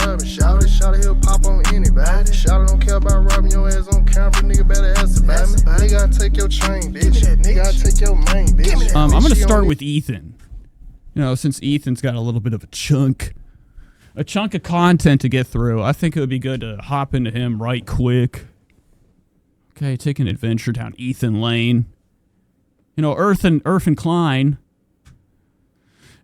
rubbing. Shout it, he'll pop on anybody. Shout it, don't care about rubbing your ass on camera. Nigga better ask about me. Nigga, I take your chain, bitch. Nigga, I take your main, bitch. I'm gonna start with Ethan. You know, since Ethan's got a little bit of a chunk of content to get through, I think it would be good to hop into him right quick. Okay, take an adventure down Ethan Lane. You know, Earth and Klein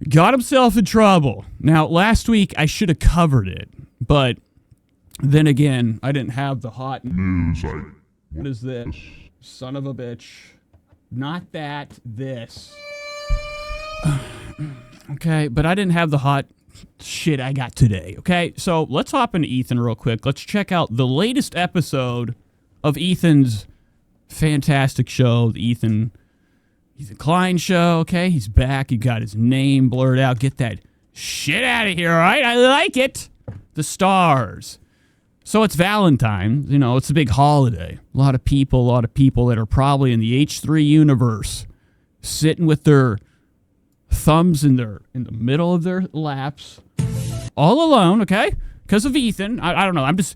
got himself in trouble. Now, last week I should have covered it, but then again, I didn't have the hot news. What is this? Son of a bitch. Not that, this. Okay, but I didn't have the hot shit I got today, okay? So let's hop into Ethan real quick. Let's check out the latest episode of Ethan's fantastic show, the Ethan Klein show, okay? He's back. He got his name blurred out. Get that shit out of here, all right? I like it. The stars. So it's Valentine. You know, it's a big holiday. A lot of people that are probably in the H3 universe sitting with their thumbs in the middle of their laps, all alone, okay? Because of Ethan. I don't know. I'm just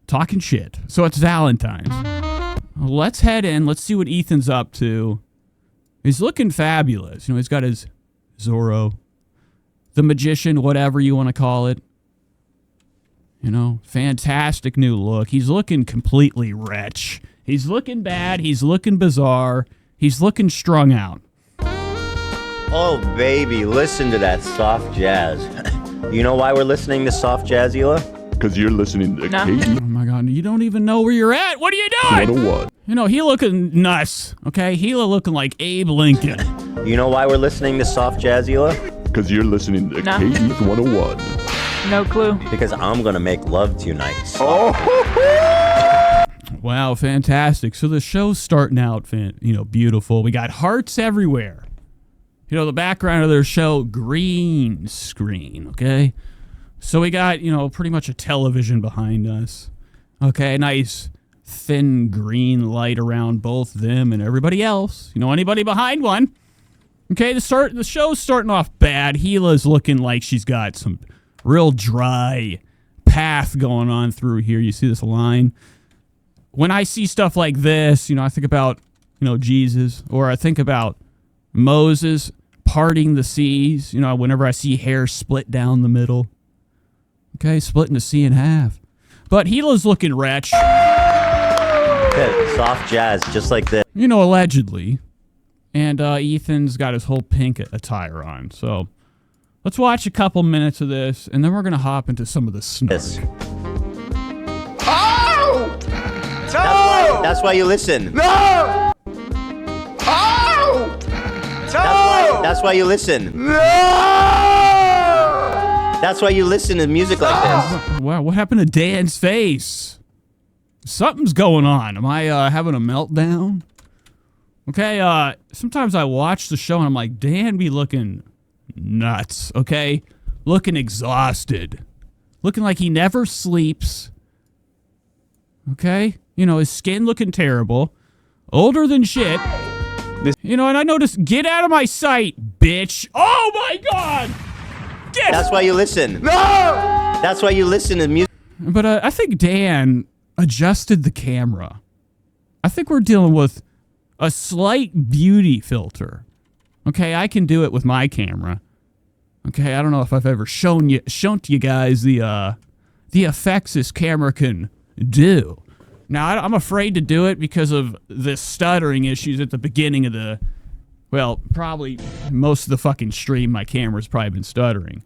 talking shit. So it's Valentine's. Let's head in. Let's see what Ethan's up to. He's looking fabulous. You know, he's got his Zorro, the magician, whatever you want to call it. You know, fantastic new look. He's looking completely wretch. He's looking bad. He's looking bizarre. He's looking strung out. Oh, baby, listen to that soft jazz. You know why we're listening to soft jazz, Hila? Because you're listening to Katie. Oh, my God. You don't even know where you're at. What are you doing? 101. You know, he looking nuts, okay? He looking like Abe Lincoln. You know why we're listening to soft jazz, Hila? Because you're listening to Katie 101. No clue. Because I'm going to make love to you nice. Oh! Wow, fantastic. So the show's starting out, beautiful. We got hearts everywhere. You know, the background of their show, green screen, okay? So we got, pretty much a television behind us. Okay, nice thin green light around both them and everybody else. You know, anybody behind one. Okay, the show's starting off bad. Hila's looking like she's got some real dry path going on through here. You see this line? When I see stuff like this, I think about, Jesus, or I think about Moses parting the seas, whenever I see hair split down the middle. Okay, splitting the sea in half. But Hila's looking wretch. Soft jazz, just like this. Allegedly. And Ethan's got his whole pink attire on. So let's watch a couple minutes of this, and then we're going to hop into some of the snark. Oh! That's why you listen. No! Oh! That's why you listen. No! That's why you listen to music like this. Wow, what happened to Dan's face? Something's going on. Am I having a meltdown? Okay, sometimes I watch the show and I'm like, Dan be looking nuts, okay? Looking exhausted. Looking like he never sleeps. Okay? His skin looking terrible. Older than shit. And I noticed, get out of my sight, bitch. Oh my God! That's why you listen. No! That's why you listen to music. But I think Dan adjusted the camera. I think we're dealing with a slight beauty filter. Okay, I can do it with my camera. Okay, I don't know if I've ever shown to you guys the effects this camera can do. Now, I'm afraid to do it because of the stuttering issues at the beginning of probably most of the fucking stream, my camera's probably been stuttering.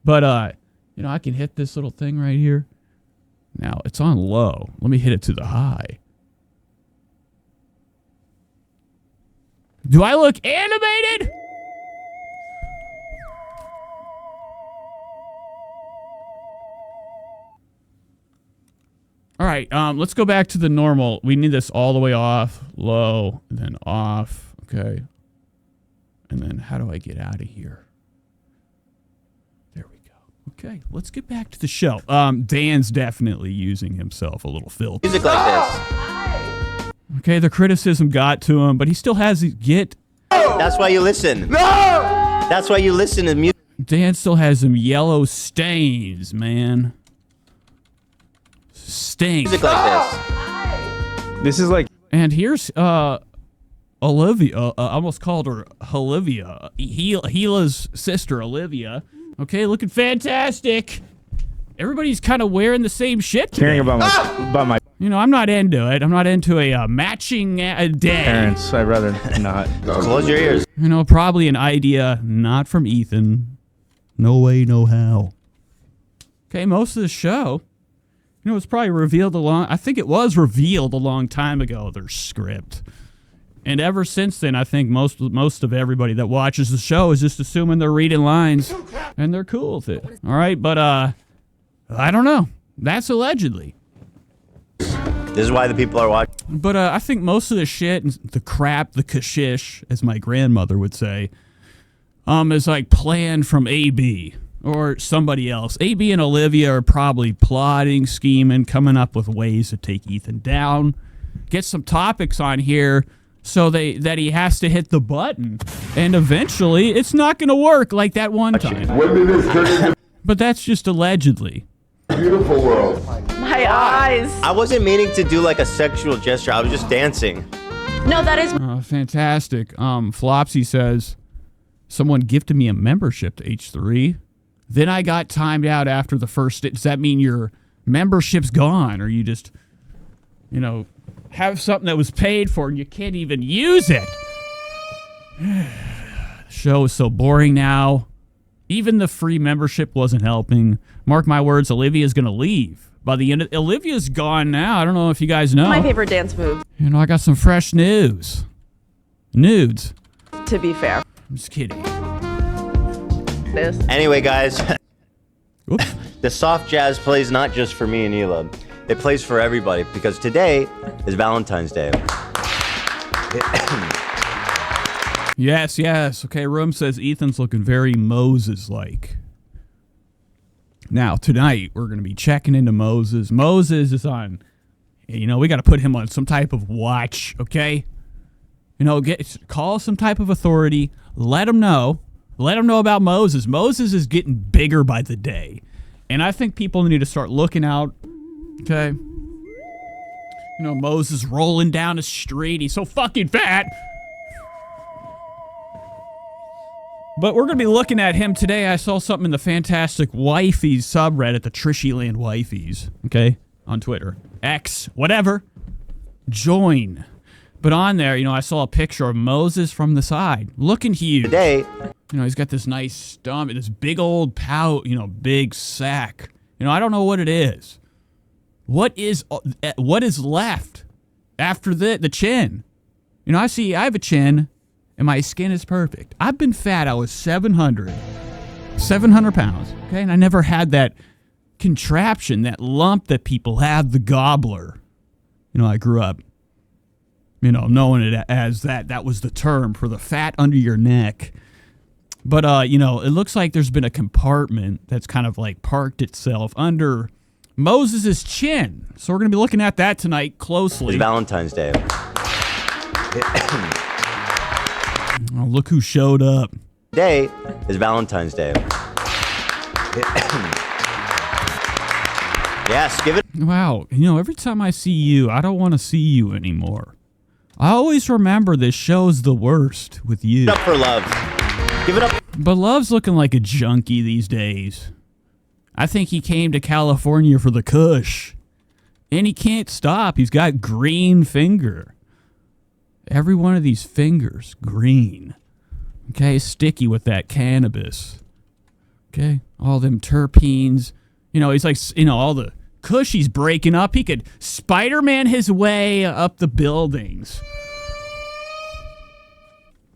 But, I can hit this little thing right here. Now, it's on low. Let me hit it to the high. Do I look animated? All right, let's go back to the normal. We need this all the way off, low, and then off. Okay. And then how do I get out of here? There we go. Okay, let's get back to the show. Dan's definitely using himself a little filter. Music like this. Okay, the criticism got to him, but he still has to get. That's why you listen. No! That's why you listen to music. Dan still has some yellow stains, man. Stains. Music like this. This is like And here's Olivia. I almost called her Olivia. Gila's sister, Olivia. Okay, looking fantastic. Everybody's kind of wearing the same shit today. caring about my You know, I'm not into it. I'm not into a matching day. parents. I'd rather not. Close your ears. You know, probably an idea not from Ethan. No way, no how. Okay, most of the show, you know, it's probably revealed I think it was revealed a long time ago, their script. And ever since then, I think most of everybody that watches the show is just assuming they're reading lines and they're cool with it. All right, but I don't know. That's allegedly. This is why the people are watching. But I think most of the shit, and the crap, the kashish, as my grandmother would say, is like planned from AB or somebody else. AB and Olivia are probably plotting, scheming, coming up with ways to take Ethan down. Get some topics on here so that he has to hit the button. And eventually, it's not going to work like that one time. Women is turning But that's just allegedly. the beautiful world. My eyes. I wasn't meaning to do like a sexual gesture. I was just dancing. No, that is. Fantastic. Flopsy says, someone gifted me a membership to H3. Then I got timed out after the first. Does that mean your membership's gone? Or you just, you know, have something that was paid for and you can't even use it? The show is so boring now. Even the free membership wasn't helping. Mark my words, Olivia's going to leave. By the end of Olivia's gone now. I don't know if you guys know. My favorite dance move, You know, I got some fresh news. Nudes. to be fair. I'm just kidding. This. Anyway, guys, Whoops. the soft jazz plays not just for me and Hila. It plays for everybody because today is Valentine's Day. Yes, yes. Okay, Room says Ethan's looking very Moses-like. Now, tonight, we're going to be checking into Moses. Moses is on, you know, we got to put him on some type of watch, okay? You know, call some type of authority. Let him know. Let him know about Moses. Moses is getting bigger by the day. And I think people need to start looking out, okay? You know, Moses rolling down the street. He's so fucking fat. But we're going to be looking at him today. I saw something in the Fantastic Wifeys subreddit, the Trishyland Wifeys, okay, on Twitter. X, whatever. Join. But on there, you know, I saw a picture of Moses from the side, looking huge. Today, You know, he's got this nice stomach, this big old you know, big sack. You know, I don't know what it is. What is left after the chin? You know, I have a chin. And my skin is perfect. I've been fat. I was 700 pounds, okay? And I never had that contraption, that lump that people have, the gobbler. You know, I grew up, you know, knowing it as that was the term for the fat under your neck. But, you know, it looks like there's been a compartment that's kind of like parked itself under Moses' chin. So we're going to be looking at that tonight closely. is Valentine's Day. Oh, look who showed up. Today is Valentine's Day. Yes, give it Wow, you know, every time I see you, I don't want to see you anymore. I always remember this show's the worst with you. up for love. Give it up. But Love's looking like a junkie these days. I think he came to California for the kush. And he can't stop. He's got green finger. Every one of these fingers, green. Okay, sticky with that cannabis. Okay, all them terpenes. You know, he's like, you know, all the kush he's breaking up. He could Spider-Man his way up the buildings.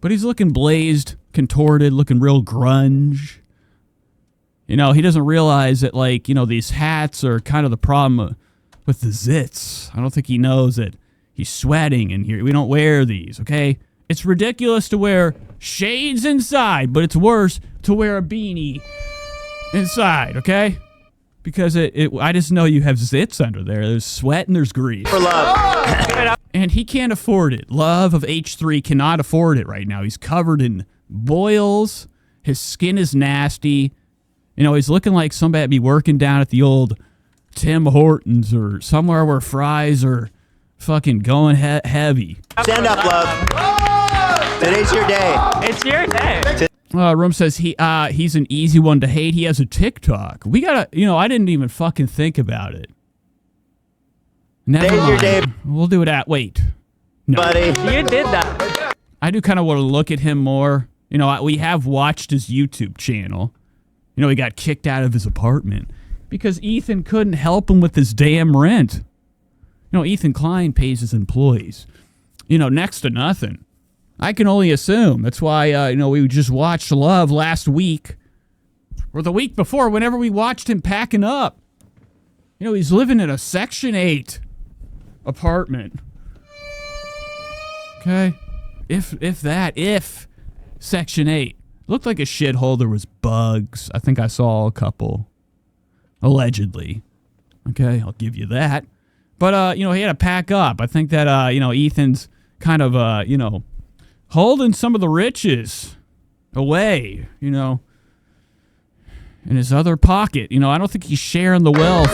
But he's looking blazed, contorted, looking real grunge. You know, he doesn't realize that, like, you know, these hats are kind of the problem with the zits. I don't think he knows that he's sweating in here. We don't wear these, okay? It's ridiculous to wear shades inside, but it's worse to wear a beanie inside, okay? Because I just know you have zits under there. There's sweat and there's grease. For love. And he can't afford it. Love of H3 cannot afford it right now. He's covered in boils His skin is nasty. You know, he's looking like somebody that'd be working down at the old Tim Hortons or somewhere where fries are fucking going heavy. Stand up, love. Today's your day. It's your day. Room says he's an easy one to hate. He has a TikTok. We gotta, I didn't even fucking think about it. Never Today's your day, mind. We'll do it wait. No. buddy. You did that. I do kind of want to look at him more. We have watched his YouTube channel. He got kicked out of his apartment because Ethan couldn't help him with his damn rent. Ethan Klein pays his employees, next to nothing. I can only assume. That's why, we just watched Love last week or the week before whenever we watched him packing up. He's living in a Section 8 apartment. Okay? If Section 8. Looked like a shithole. There was bugs. I think I saw a couple. Allegedly. Okay, I'll give you that. But, he had to pack up. I think that, Ethan's kind of, holding some of the riches away, in his other pocket. I don't think he's sharing the wealth.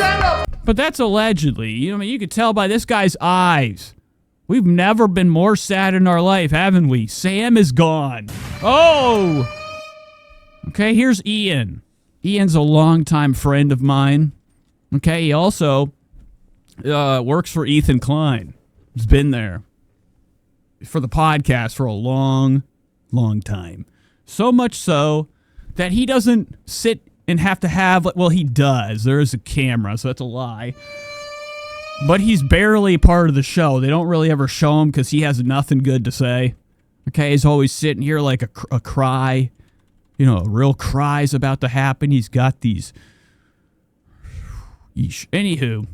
But that's allegedly. You could tell by this guy's eyes. We've never been more sad in our life, haven't we? Sam is gone. Oh! Okay, here's Ian. Ian's a longtime friend of mine. Okay, he also works for Ethan Klein. He's been there for the podcast for a long, long time. So much so that he doesn't sit and have to have, well, he does. There is a camera, so that's a lie. But he's barely part of the show. They don't really ever show him because he has nothing good to say. Okay, he's always sitting here like a cry. A real cry's about to happen. He's got these... Yeesh. Anywho,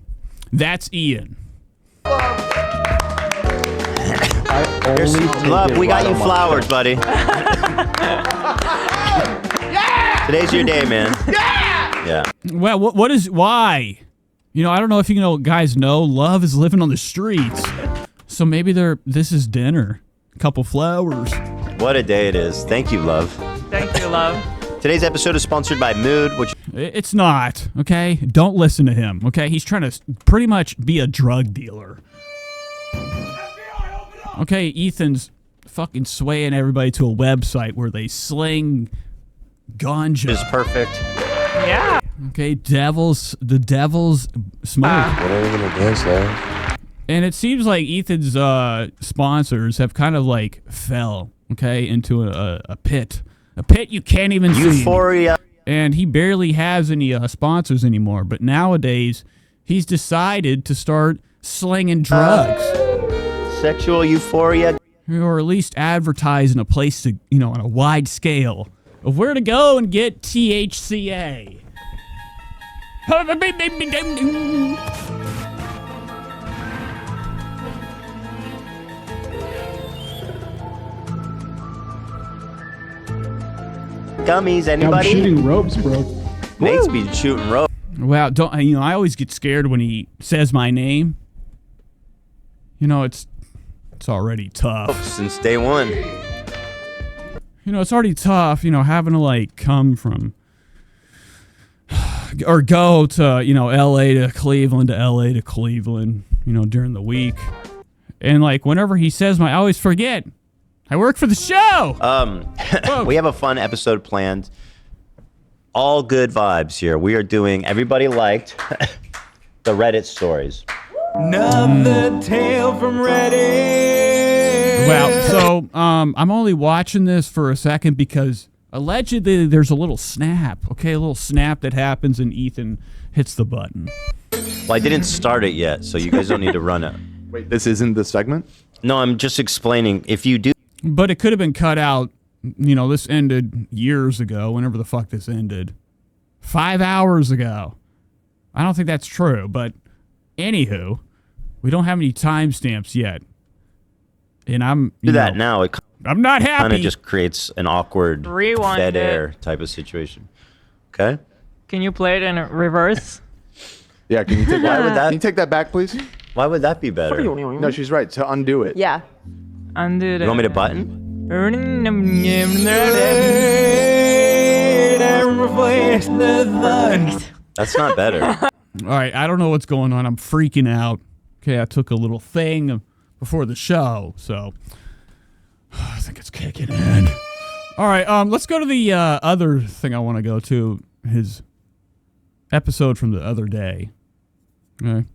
that's Ian. Love, we got you flowers, buddy. Today's your day, man. Yeah. Well, why? I don't know if guys know, Love is living on the streets. So maybe this is dinner. A couple flowers. What a day it is. Thank you, love. Thank you, love. Today's episode is sponsored by Mood, which... It's not, okay? Don't listen to him, okay? He's trying to pretty much be a drug dealer. Okay, Ethan's fucking swaying everybody to a website where they sling ganja. is perfect. Yeah. Okay, the devil's smoke. What are we gonna dance now? And it seems like Ethan's sponsors have kind of like fell, okay, into a pit. A pit you can't even see. Euphoria. And he barely has any sponsors anymore. But nowadays, he's decided to start slinging drugs. Sexual euphoria. Or at least advertising a place to, on a wide scale of where to go and get THCA. Gummies, I'm anybody? shooting ropes, bro. Nate's been shooting rope. Well, I always get scared when he says my name. It's already tough. Since day one. It's already tough, having to come from or go to, LA to Cleveland to LA to Cleveland, during the week. And whenever he says I always forget. I work for the show. We have a fun episode planned. All good vibes here. We are doing, everybody liked the Reddit stories. Another tale from Reddit. Well, so I'm only watching this for a second because allegedly there's a little snap, okay? A little snap that happens and Ethan hits the button. Well, I didn't start it yet, so you guys don't need to run it. Wait, this isn't the segment? No, I'm just explaining. If you do... But it could have been cut out. This ended years ago, whenever the fuck this ended. 5 hours ago. I don't think that's true, but anywho, we don't have any timestamps yet. And I'm... do that now. It I'm not happy. kind of just creates an awkward Rewind dead it. air type of situation. Okay? Can you play it in reverse? Yeah, can you take Why would Can you that... take that back, please? Why would that be better? No, she's right. To undo it. Yeah. Undo You want me to button? it. and replace the sun. That's not better. All right, I don't know what's going on. I'm freaking out. Okay, I took a little thing before the show, so I think it's kicking in. All right, let's go to the other thing I want to go to, his episode from the other day. Okay.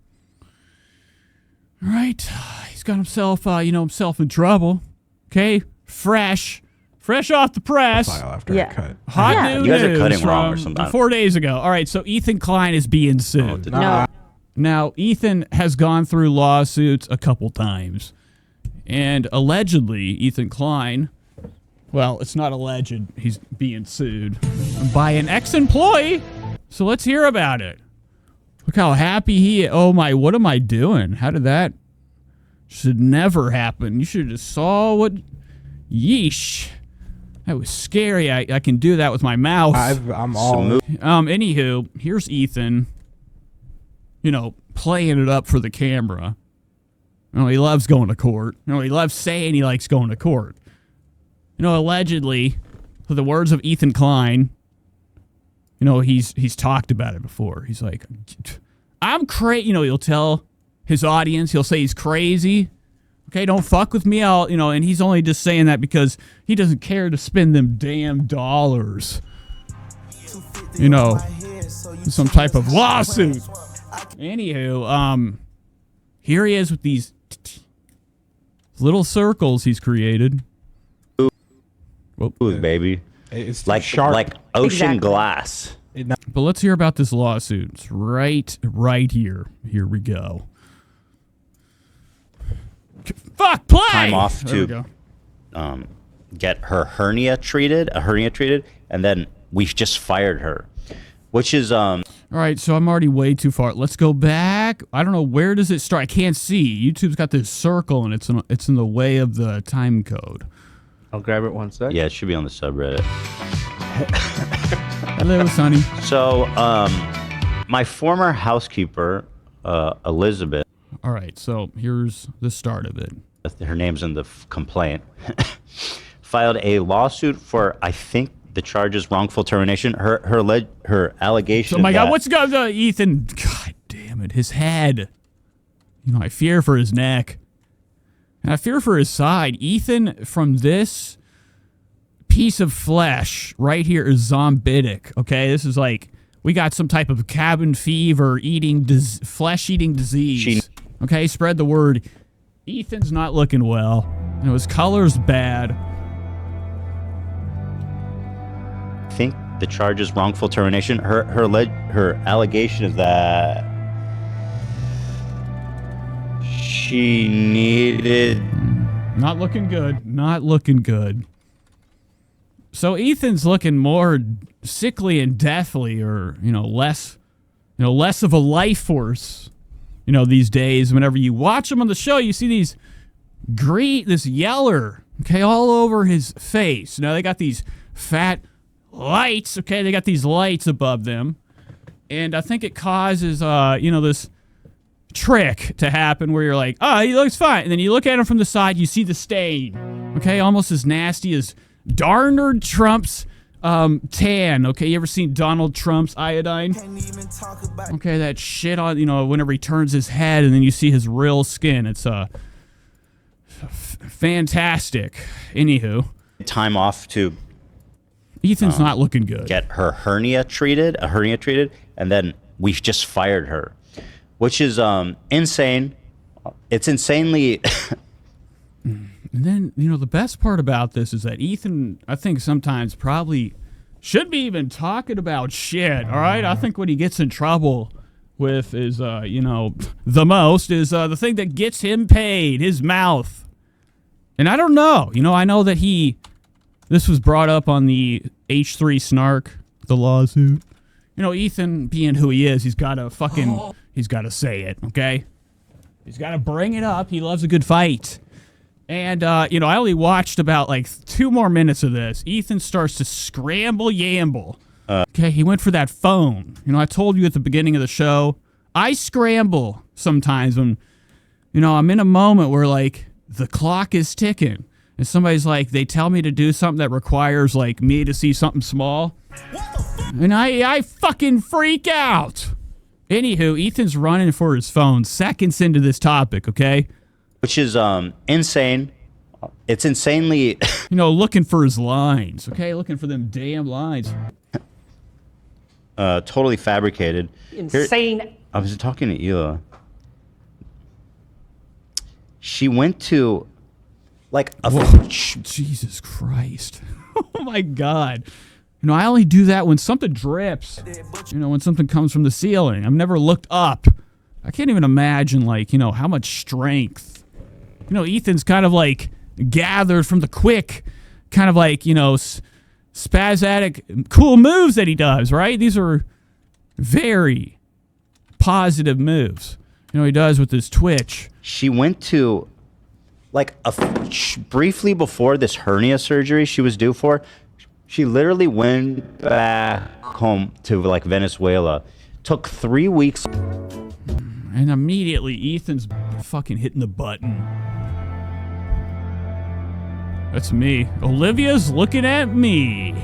All right, he's got himself, himself in trouble. Okay, fresh off the press. After Yeah. I cut. Hot Yeah. new You guys are news cutting wrong or from something. 4 days ago. All right, so Ethan Klein is being sued. No. Now, Ethan has gone through lawsuits a couple times. And allegedly, Ethan Klein, well, it's not alleged, he's being sued by an ex-employee. So let's hear about it. Look how happy he is. Oh my, what am I doing? How did that? Should never happen. You should have just saw what. Yeesh. That was scary. I can do that with my mouse. I'm all. Anywho, here's Ethan, playing it up for the camera. He loves going to court. He loves saying he likes going to court. Allegedly, for the words of Ethan Klein, he's talked about it before. He's like, I'm crazy. He'll tell his audience, he'll say he's crazy. Okay, don't fuck with me. And he's only just saying that because he doesn't care to spend them damn dollars. Some type of lawsuit. Anywho, here he is with these little circles he's created. Ooh, baby. It's Like sharp. like ocean Exactly. glass. But let's hear about this lawsuit. It's right here. Here we go. Fuck, play! Time off There we to go. get her hernia treated, and then we've just fired her, which is All right, so I'm already way too far. Let's go back. I don't know, where does it start? I can't see. YouTube's got this circle, and it's in the way of the time code. I'll grab it one sec. yeah, it should be on the subreddit. Hello, Sonny. So, my former housekeeper, Elizabeth, All right, so here's the start of it. her name's in the complaint, filed a lawsuit for, I think, the charge is wrongful termination. Her allegation. Oh my God, that- what's going on, Ethan? God damn it, his head. I fear for his neck. And I fear for his side. Ethan, from this piece of flesh right here, is zombitic. Okay, this is like we got some type of cabin fever, flesh-eating disease. Okay, spread the word. Ethan's not looking well. His color's bad. I think the charge is wrongful termination. Her allegation is that she needed. Not looking good. Not looking good. So Ethan's looking more sickly and deathly, or less of a life force. These days, whenever you watch him on the show, you see this yeller, okay, all over his face. Now they got these fat lights, okay, they got these lights above them, and I think it causes, this trick to happen where you're like, oh, he looks fine, and then you look at him from the side, you see the stain, okay, almost as nasty as Donald Trump's tan. Okay, you ever seen Donald Trump's iodine? Okay, that shit on, whenever he turns his head and then you see his real skin. It's fantastic. Anywho, Time off to Ethan's not looking good. get her hernia treated, and then we've just fired her, which is insane. It's insanely. And then, the best part about this is that Ethan, I think sometimes probably should be even talking about shit, all right? I think what he gets in trouble with is, the most is the thing that gets him paid, his mouth. And I don't know. I know that this was brought up on the H3 Snark, the lawsuit. Ethan, being who he is, he's got to say it, okay? He's got to bring it up. He loves a good fight. And, I only watched about, 2 more minutes of this. Ethan starts to scramble-yamble. Okay, he went for that phone. I told you at the beginning of the show, I scramble sometimes when, I'm in a moment where, the clock is ticking. and somebody's like, they tell me to do something that requires like me to see something small, and I fucking freak out. Anywho, Ethan's running for his phone seconds into this topic, okay? Which is insane. It's insanely Looking for his lines, okay? Looking for them damn lines. totally fabricated. Insane. I was talking to Ela. She went to like a Jesus Christ. Oh my God. I only do that when something drips. When something comes from the ceiling. I've never looked up. I can't even imagine, like, how much strength. Ethan's kind of like gathered from the quick, kind of like, spasmodic, cool moves that he does, right? These are very positive moves. He does with his twitch. She went to like briefly before this hernia surgery she was due for. She literally went back home to like Venezuela. Took 3 weeks. And immediately Ethan's fucking hitting the button. That's me. Olivia's looking at me.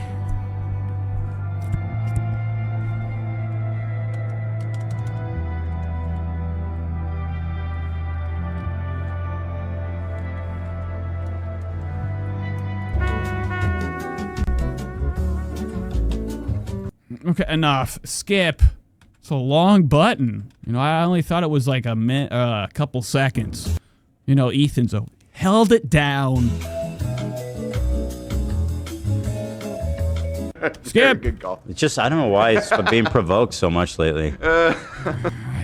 Okay, enough. Skip. It's a long button. I only thought it was like a couple seconds. Ethan's held it down. Skip. Good call. It's just, I don't know why it's being provoked so much lately. I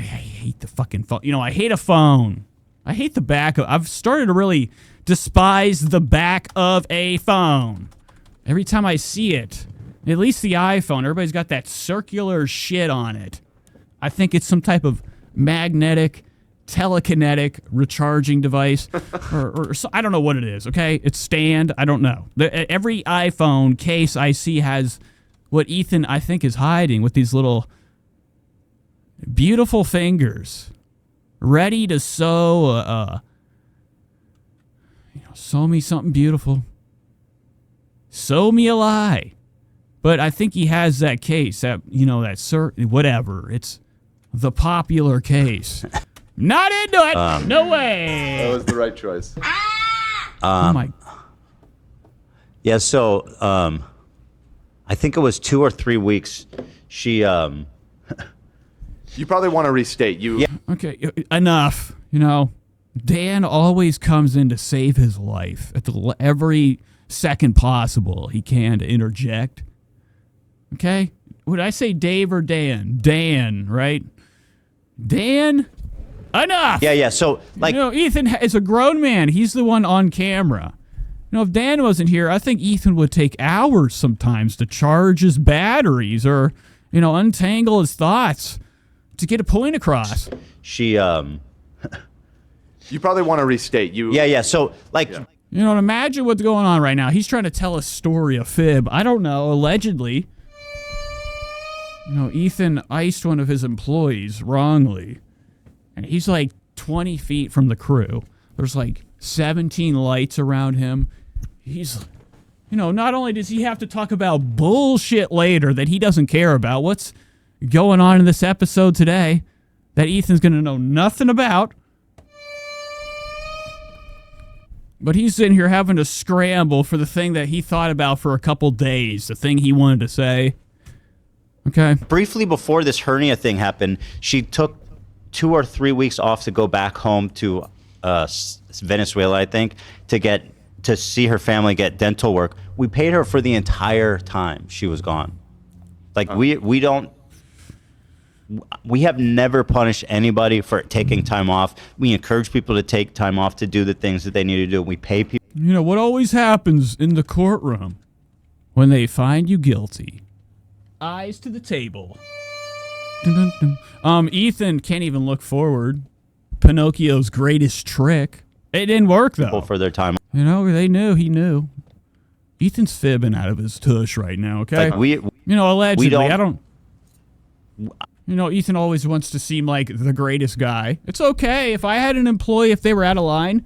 hate the fucking phone. I hate a phone. I hate the back of. I've started to really despise the back of a phone. Every time I see it, at least the iPhone, everybody's got that circular shit on it. I think it's some type of magnetic, telekinetic recharging device, or I don't know what it is. Okay, it's stand. I don't know. Every iPhone case I see has what Ethan I think is hiding with these little beautiful fingers, ready to sew. Sew me something beautiful. Sew me a lie. But I think he has that case, that whatever. It's the popular case. Not into it. No way. That was the right choice. Oh my. Yeah, so I think it was 2 or 3 weeks. She You probably want to restate. Yeah. Okay, enough. Dan always comes in to save his life at every second possible he can to interject. Okay? Would I say Dave or Dan? Dan, right? Dan? Enough! Yeah, so, like... Ethan is a grown man. He's the one on camera. If Dan wasn't here, I think Ethan would take hours sometimes to charge his batteries or, untangle his thoughts to get a point across. She, You probably want to restate. Yeah, so, like... Yeah. Imagine what's going on right now. He's trying to tell a story, a fib. I don't know, allegedly. Ethan iced one of his employees wrongly. And he's like 20 feet from the crew. There's like 17 lights around him. He's, not only does he have to talk about bullshit later that he doesn't care about, what's going on in this episode today that Ethan's going to know nothing about. But he's in here having to scramble for the thing that he thought about for a couple days, the thing he wanted to say. Okay. Briefly before this hernia thing happened, she took 2 or 3 weeks off to go back home to Venezuela, I think, to see her family get dental work. We paid her for the entire time she was gone. Like, we have never punished anybody for taking time off. We encourage people to take time off to do the things that they need to do. We pay people. What always happens in the courtroom when they find you guilty? Eyes to the table. Dun, dun, dun. Ethan can't even look forward. Pinocchio's greatest trick. It didn't work, though. For their time. They knew. He knew. Ethan's fibbing out of his tush right now, okay? Like allegedly. I don't... Ethan always wants to seem like the greatest guy. It's okay. If I had an employee, if they were out of line,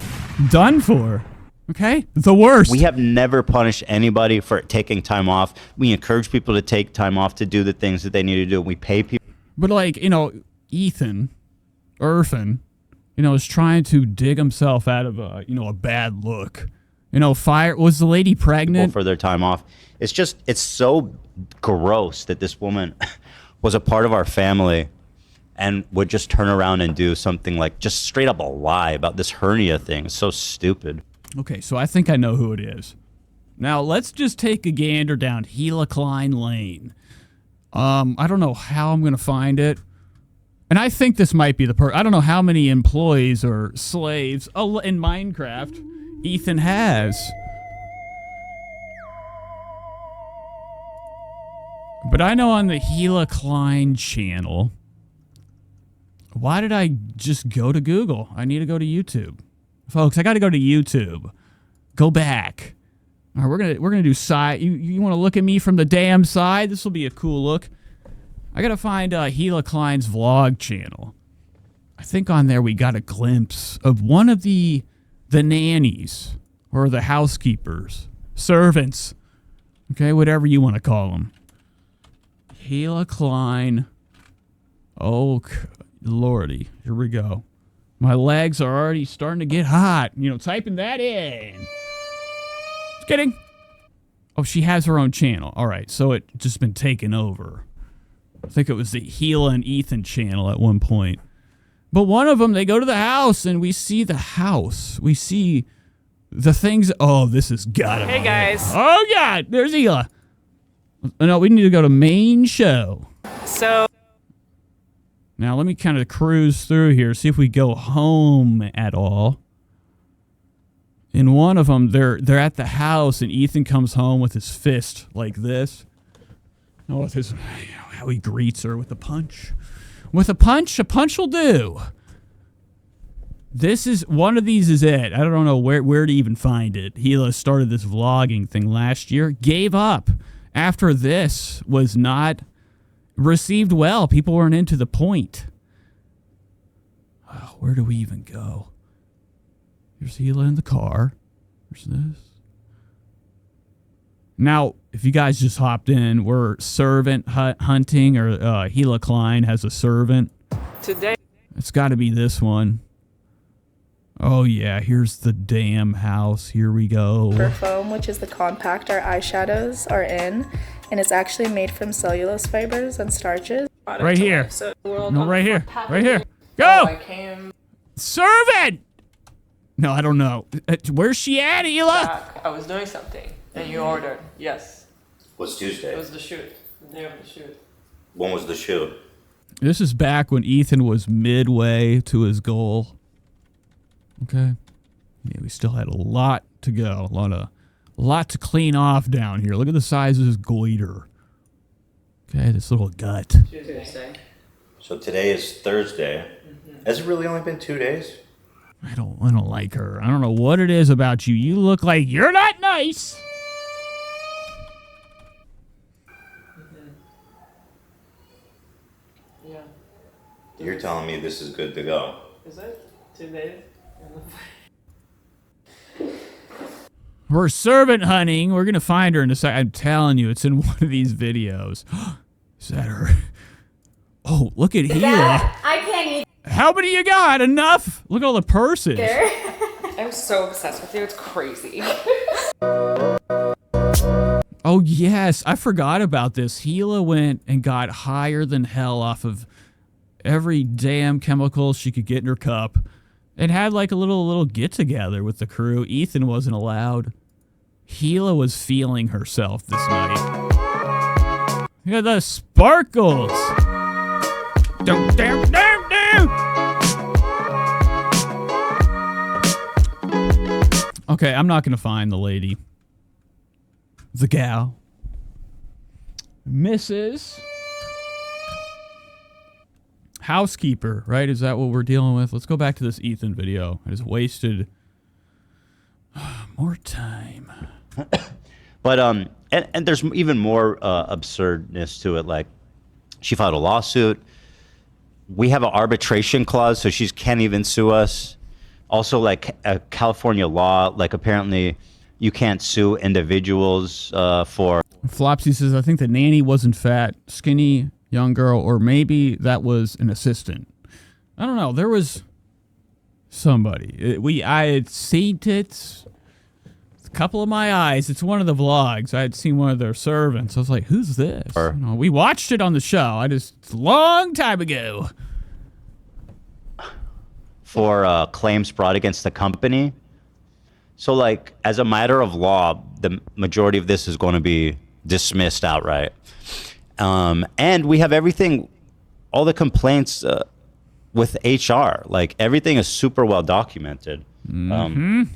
done for. Okay? The worst. We have never punished anybody for taking time off. We encourage people to take time off to do the things that they need to do. We pay people. But like, Ethan, is trying to dig himself out of a bad look. Was the lady pregnant? For their time off. It's so gross that this woman was a part of our family and would just turn around and do something like just straight up a lie about this hernia thing. It's so stupid. Okay, so I think I know who it is. Now, let's just take a gander down Klein Lane. I don't know how I'm going to find it. And I think this might be I don't know how many employees or slaves in Minecraft Ethan has. But I know on the Klein channel. Why did I just go to Google? I need to go to YouTube. Folks, I got to go to YouTube. Go back. All right, we're gonna do side. You want to look at me from the damn side? This will be a cool look. I got to find Klein's vlog channel. I think on there we got a glimpse of one of the nannies or the housekeepers, servants. Okay, whatever you want to call them. Klein. Oh, lordy. Here we go. My legs are already starting to get hot. Typing that in. Just kidding. Oh, she has her own channel. All right, so it just been taken over. I think it was the Hila and Ethan channel at one point. But one of them, they go to the house, and we see the house. We see the things. Oh, this has got to be. Hey, guys. Oh, God. There's Hila. No, we need to go to main show. So... Now, let me kind of cruise through here, see if we go home at all. In one of them, they're at the house, and Ethan comes home with his fist like this. Oh, with his, how he greets her with a punch. With a punch will do. One of these is it. I don't know where to even find it. Hila started this vlogging thing last year, gave up after this was not received well. People weren't into the point. Oh, where do we even go? Here's Hila in the car. There's this. Now, if you guys just hopped in, we're servant hunting, or Hila Klein has a servant. Today. It's got to be this one. Oh, yeah, here's the damn house. Here we go. Foam, which is the compact our eyeshadows are in, and it's actually made from cellulose fibers and starches. Right here. No, right here. Right here. Go! I Servant! No, I don't know. Where's she at, Hila? I was doing something, and you ordered. Yes. What's Tuesday? It was the shoot. The day of the shoot. When was the shoot? This is back when Ethan was midway to his goal. Okay. Yeah, we still had a lot to go. A lot to clean off down here. Look at the size of his goiter. Okay, this little gut. Tuesday. So today is Thursday. Has it really only been 2 days? I don't like her. I don't know what it is about you. You look like you're not nice. Yeah. You're telling me this is good to go. Is it? 2 days? We're servant hunting. We're going to find her in a second. I'm telling you, it's in one of these videos. Is that her? Oh, look at Hila. I can't eat. How many you got? Enough? Look at all the purses. I'm so obsessed with you. It's crazy. Oh, yes. I forgot about this. Hila went and got higher than hell off of every damn chemical she could get in her cup and had like a little get-together with the crew. Ethan wasn't allowed. Hila was feeling herself this night. Look at the sparkles. Down, down, down, down. Okay, I'm not going to find the lady. The gal. Mrs. Housekeeper, right? Is that what we're dealing with? Let's go back to this Ethan video. I just wasted more time. But and there's even more absurdness to it. Like, she filed a lawsuit. We have an arbitration clause, so she can't even sue us. Also, like a California law, like apparently you can't sue individuals for. Flopsy says, I think the nanny wasn't fat, skinny, young girl, or maybe that was an assistant. I don't know. There was somebody. I had seen it. A couple of my eyes. It's one of the vlogs. I had seen one of their servants. I was like, who's this? You know, we watched it on the show. It's a long time ago. For claims brought against the company. So, like, as a matter of law, the majority of this is going to be dismissed outright. And we have everything, all the complaints with HR. Like, everything is super well documented. We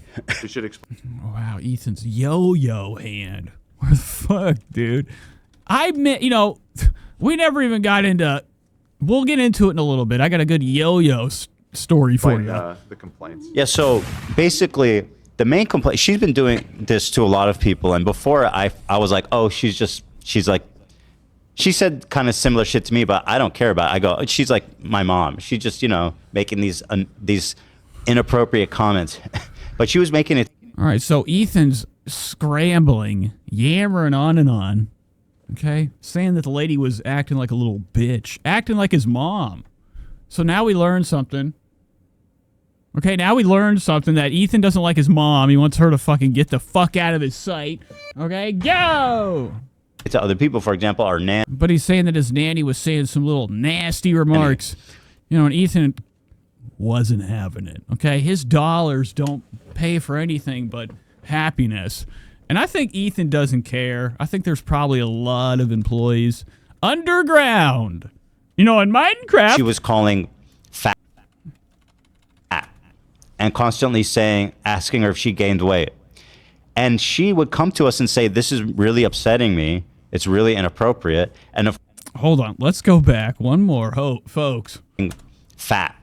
should explain. Wow, Ethan's yo-yo hand. Where the fuck, dude? I meant, we never even got into. We'll get into it in a little bit. I got a good yo-yo story for you. The complaints. Yeah, so basically, the main complaint, she's been doing this to a lot of people. And before I was like, oh, she's like, she said kind of similar shit to me, but I don't care about it. I go, she's like my mom. She's just, making these inappropriate comments. But she was making it. All right, so Ethan's scrambling, yammering on and on, okay? Saying that the lady was acting like a little bitch, acting like his mom. So now we learned something. Okay, now we learned something that Ethan doesn't like his mom. He wants her to fucking get the fuck out of his sight. Okay, go! To other people, for example, our nan. But he's saying that his nanny was saying some little nasty remarks. And Ethan wasn't having it, okay? His dollars don't pay for anything but happiness. And I think Ethan doesn't care. I think there's probably a lot of employees underground. In Minecraft. She was calling fat and constantly asking her if she gained weight. And she would come to us and say, this is really upsetting me. It's really inappropriate. And hold on, let's go back one more, folks. Fat.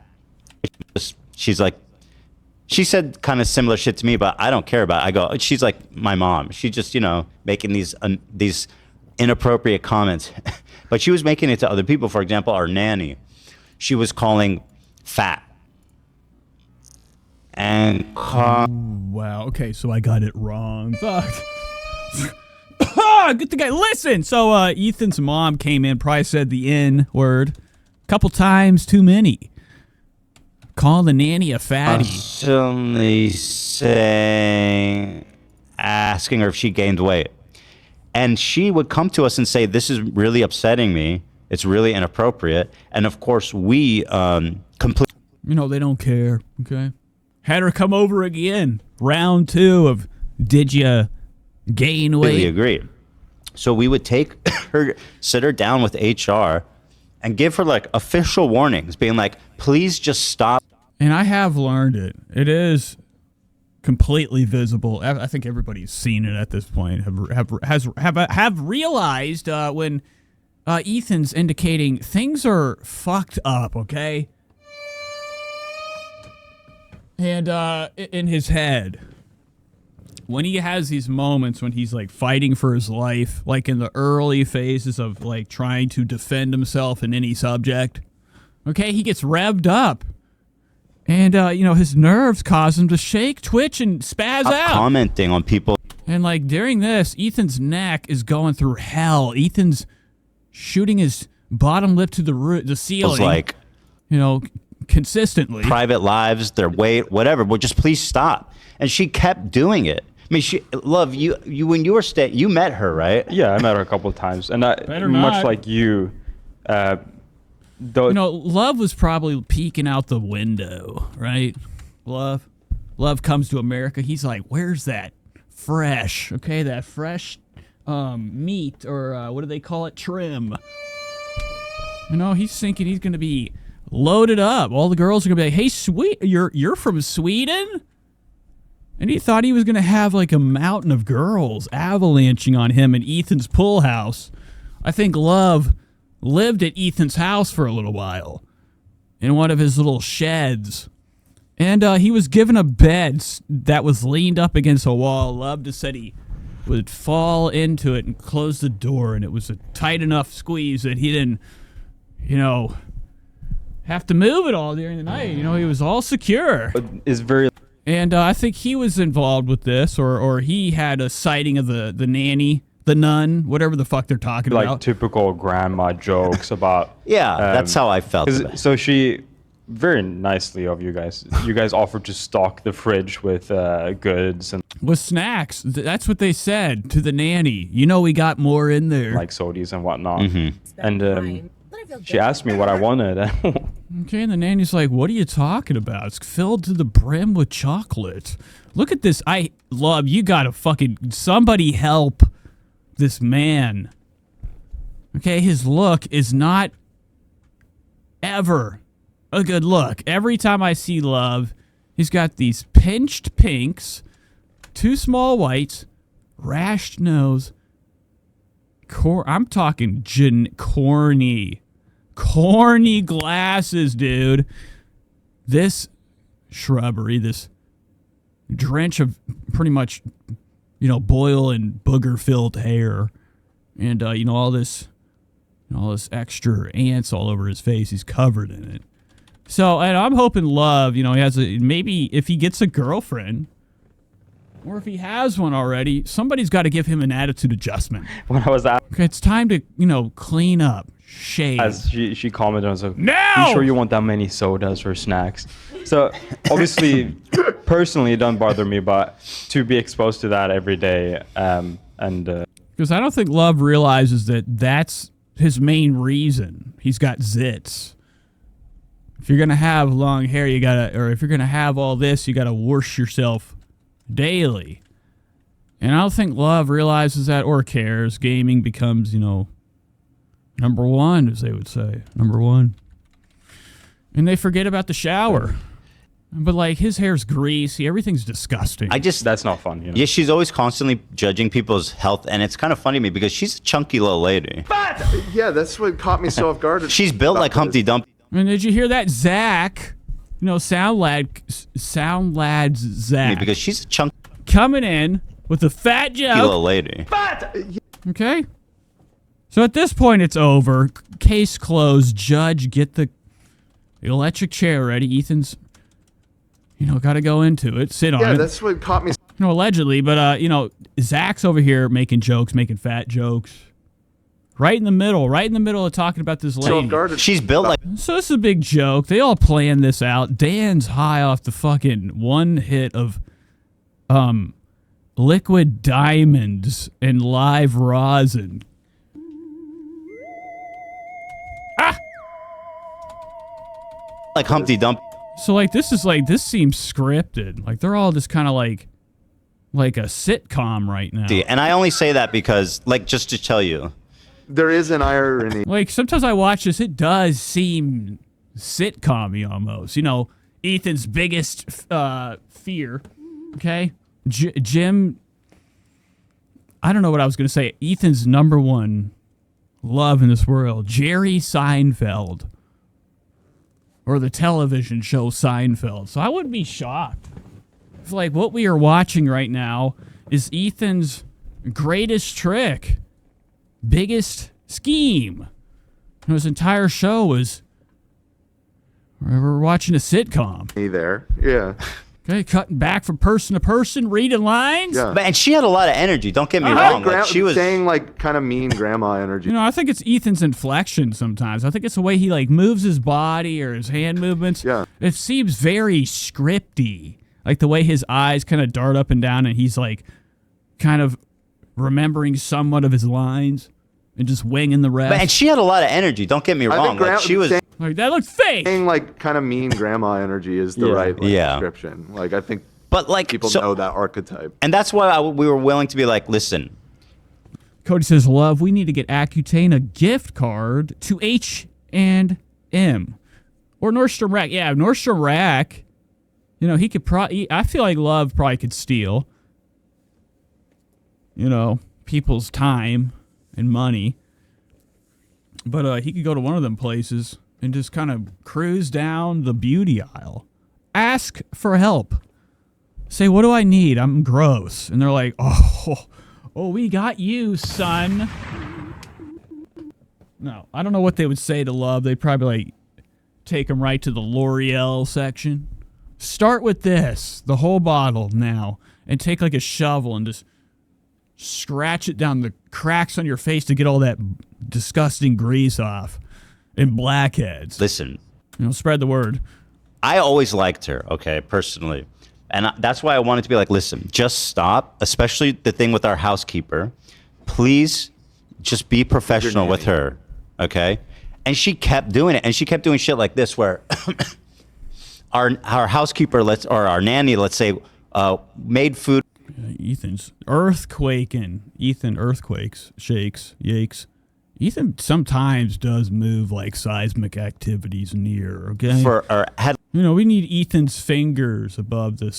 She's like, she said kind of similar shit to me, but I don't care about it. I go, she's like my mom. She's just, making these inappropriate comments. But she was making it to other people. For example, our nanny. She was calling fat. And wow, okay, so I got it wrong. Fuck. Get the guy. Listen, so Ethan's mom came in, probably said the N word a couple times too many. Call the nanny a fatty. Constantly asking her if she gained weight. And she would come to us and say, this is really upsetting me. It's really inappropriate. And of course, we completely. They don't care, okay? Had her come over again. Round 2 of did you gain weight? Agree. So we would sit her down with HR and give her like official warnings, being like, please just stop. And I have learned it. It is completely visible. I think everybody's seen it at this point. Have realized when Ethan's indicating things are fucked up. Okay. And in his head, when he has these moments when he's like fighting for his life, like in the early phases of like trying to defend himself in any subject, okay, he gets revved up. And, his nerves cause him to shake, twitch, and spaz out. Commenting on people. And, like, during this, Ethan's neck is going through hell. Ethan's shooting his bottom lip to the ceiling. Like, consistently. Private lives, their weight, whatever. But just please stop. And she kept doing it. I mean, Love, you when you were you met her, right? Yeah, I met her a couple of times. And Better much not. like you, Love was probably peeking out the window, right? Love comes to America. He's like, where's that fresh, that fresh meat, or what do they call it? Trim. He's thinking he's going to be loaded up. All the girls are going to be like, hey, sweet, you're from Sweden? And he thought he was going to have like a mountain of girls avalanching on him in Ethan's pool house. I think Love lived at Ethan's house for a little while in one of his little sheds. And he was given a bed that was leaned up against a wall. Love just said he would fall into it and close the door, and it was a tight enough squeeze that he didn't, have to move it all during the night. You know, he was all secure. Is very And I think he was involved with this, or he had a sighting of the nanny, the nun, whatever the fuck they're talking like about. typical grandma jokes about. Yeah, that's how I felt. So she, very nicely of you guys offered to stock the fridge with goods and With snacks. That's what they said to the nanny. You know, we got more in there. like sodies and whatnot. And she asked me what I wanted. Okay, and the nanny's like, what are you talking about? It's filled to the brim with chocolate. Look at this. You gotta somebody help this man. Okay, his look is not ever a good look. Every time I see Love, he's got these pinched pinks, 2 small whites, rashed nose. I'm talking corny glasses, dude. This shrubbery, this drench of pretty much, boil and booger-filled hair, and all this extra ants all over his face. He's covered in it. So, and I'm hoping Love, he has maybe if he gets a girlfriend, or if he has one already, somebody's got to give him an attitude adjustment. When I was at, Okay, it's time to, clean up, shave. as she commented, I was like, Now! "Are you sure you want that many sodas or snacks?" So obviously, personally, it doesn't bother me, but to be exposed to that every day, Because I don't think Love realizes that that's his main reason. He's got zits. If you're going to have long hair, or if you're going to have all this, you got to wash yourself daily. And I don't think Love realizes that or cares. Gaming becomes, number one, as they would say. Number one. And they forget about the shower. But, his hair's greasy. Everything's disgusting. that's not fun. Yeah, she's always constantly judging people's health, and it's kind of funny to me because she's a chunky little lady. Yeah, that's what caught me so off guard. She's built like Humpty Dumpty. And did you hear that? Zach, Sound Lad's Zach. Because she's a chunky Coming in with a fat joke. little lady. Okay. So at this point, it's over. Case closed. Judge, get the electric chair ready. Ethan's, got to go into it. Sit on Yeah, it. that's what caught me. Allegedly, but, Zach's over here making jokes, making fat jokes. Right in the middle of talking about this So lady. off guard. She's built like So this is a big joke. They all planned this out. Dan's high off the fucking one hit of liquid diamonds and live rosin. Humpty Dumpty. So this seems scripted. They're all just kind of like a sitcom right now. And I only say that because, just to tell you, There is an irony. Sometimes I watch this, it does seem sitcom-y almost. Ethan's biggest fear. Okay? Jim, I don't know what I was going to say. Ethan's number one love in this world, Jerry Seinfeld. Or the television show Seinfeld. So I wouldn't be shocked if, what we are watching right now is Ethan's greatest trick, biggest scheme. His entire show was we're watching a sitcom. Me there. Yeah. Okay, cutting back from person to person, reading lines. Yeah. and she had a lot of energy. Don't get me I wrong. like She was saying kind of mean grandma energy. I think it's Ethan's inflection sometimes. I think it's the way he moves his body or his hand movements. Yeah. It seems very scripty. Like the way his eyes kind of dart up and down and he's kind of remembering somewhat of his lines and just winging the rest. and she had a lot of energy. Don't get me I wrong. think She was. That looked fake. saying kind of mean grandma energy is the right description. I think But people so- know that archetype. And that's why we were willing to be listen. Cody says, Love, we need to get Accutane a gift card to H&M or Nordstrom Rack. Yeah, Nordstrom Rack, he could I feel like Love probably could steal, people's time and money. But he could go to one of them places and just kind of cruise down the beauty aisle. Ask for help. Say, what do I need? I'm gross. And they're like, oh, we got you, son. No, I don't know what they would say to Love. They'd probably take them right to the L'Oreal section. Start with this, the whole bottle now, and take like a shovel and just scratch it down the cracks on your face to get all that disgusting grease off and blackheads. Listen, spread the word. I always liked her, okay, personally. And that's why I wanted to be like, listen, just stop, especially the thing with our housekeeper. Please just be professional with her, okay? And she kept doing it. And she kept doing shit like this where our housekeeper, or our nanny, let's say, made food. Ethan's earthquaking. Ethan earthquakes, shakes, yakes. Ethan sometimes does move like seismic activities near, okay? We need Ethan's fingers above the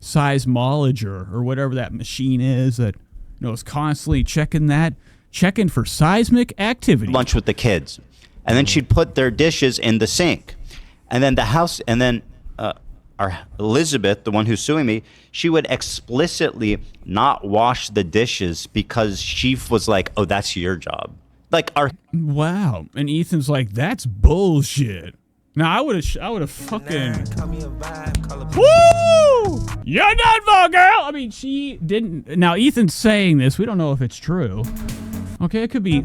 seismologer or whatever that machine is that is constantly checking for seismic activity. Lunch with the kids. And then she'd put their dishes in the sink. And then our Elizabeth, the one who's suing me, she would explicitly not wash the dishes because she was like, oh, that's your job. Wow. And Ethan's like, that's bullshit. Now I would have fucking. Woo! You're done for, girl. I mean, she didn't. Now Ethan's saying this. We don't know if it's true. Okay, it could be.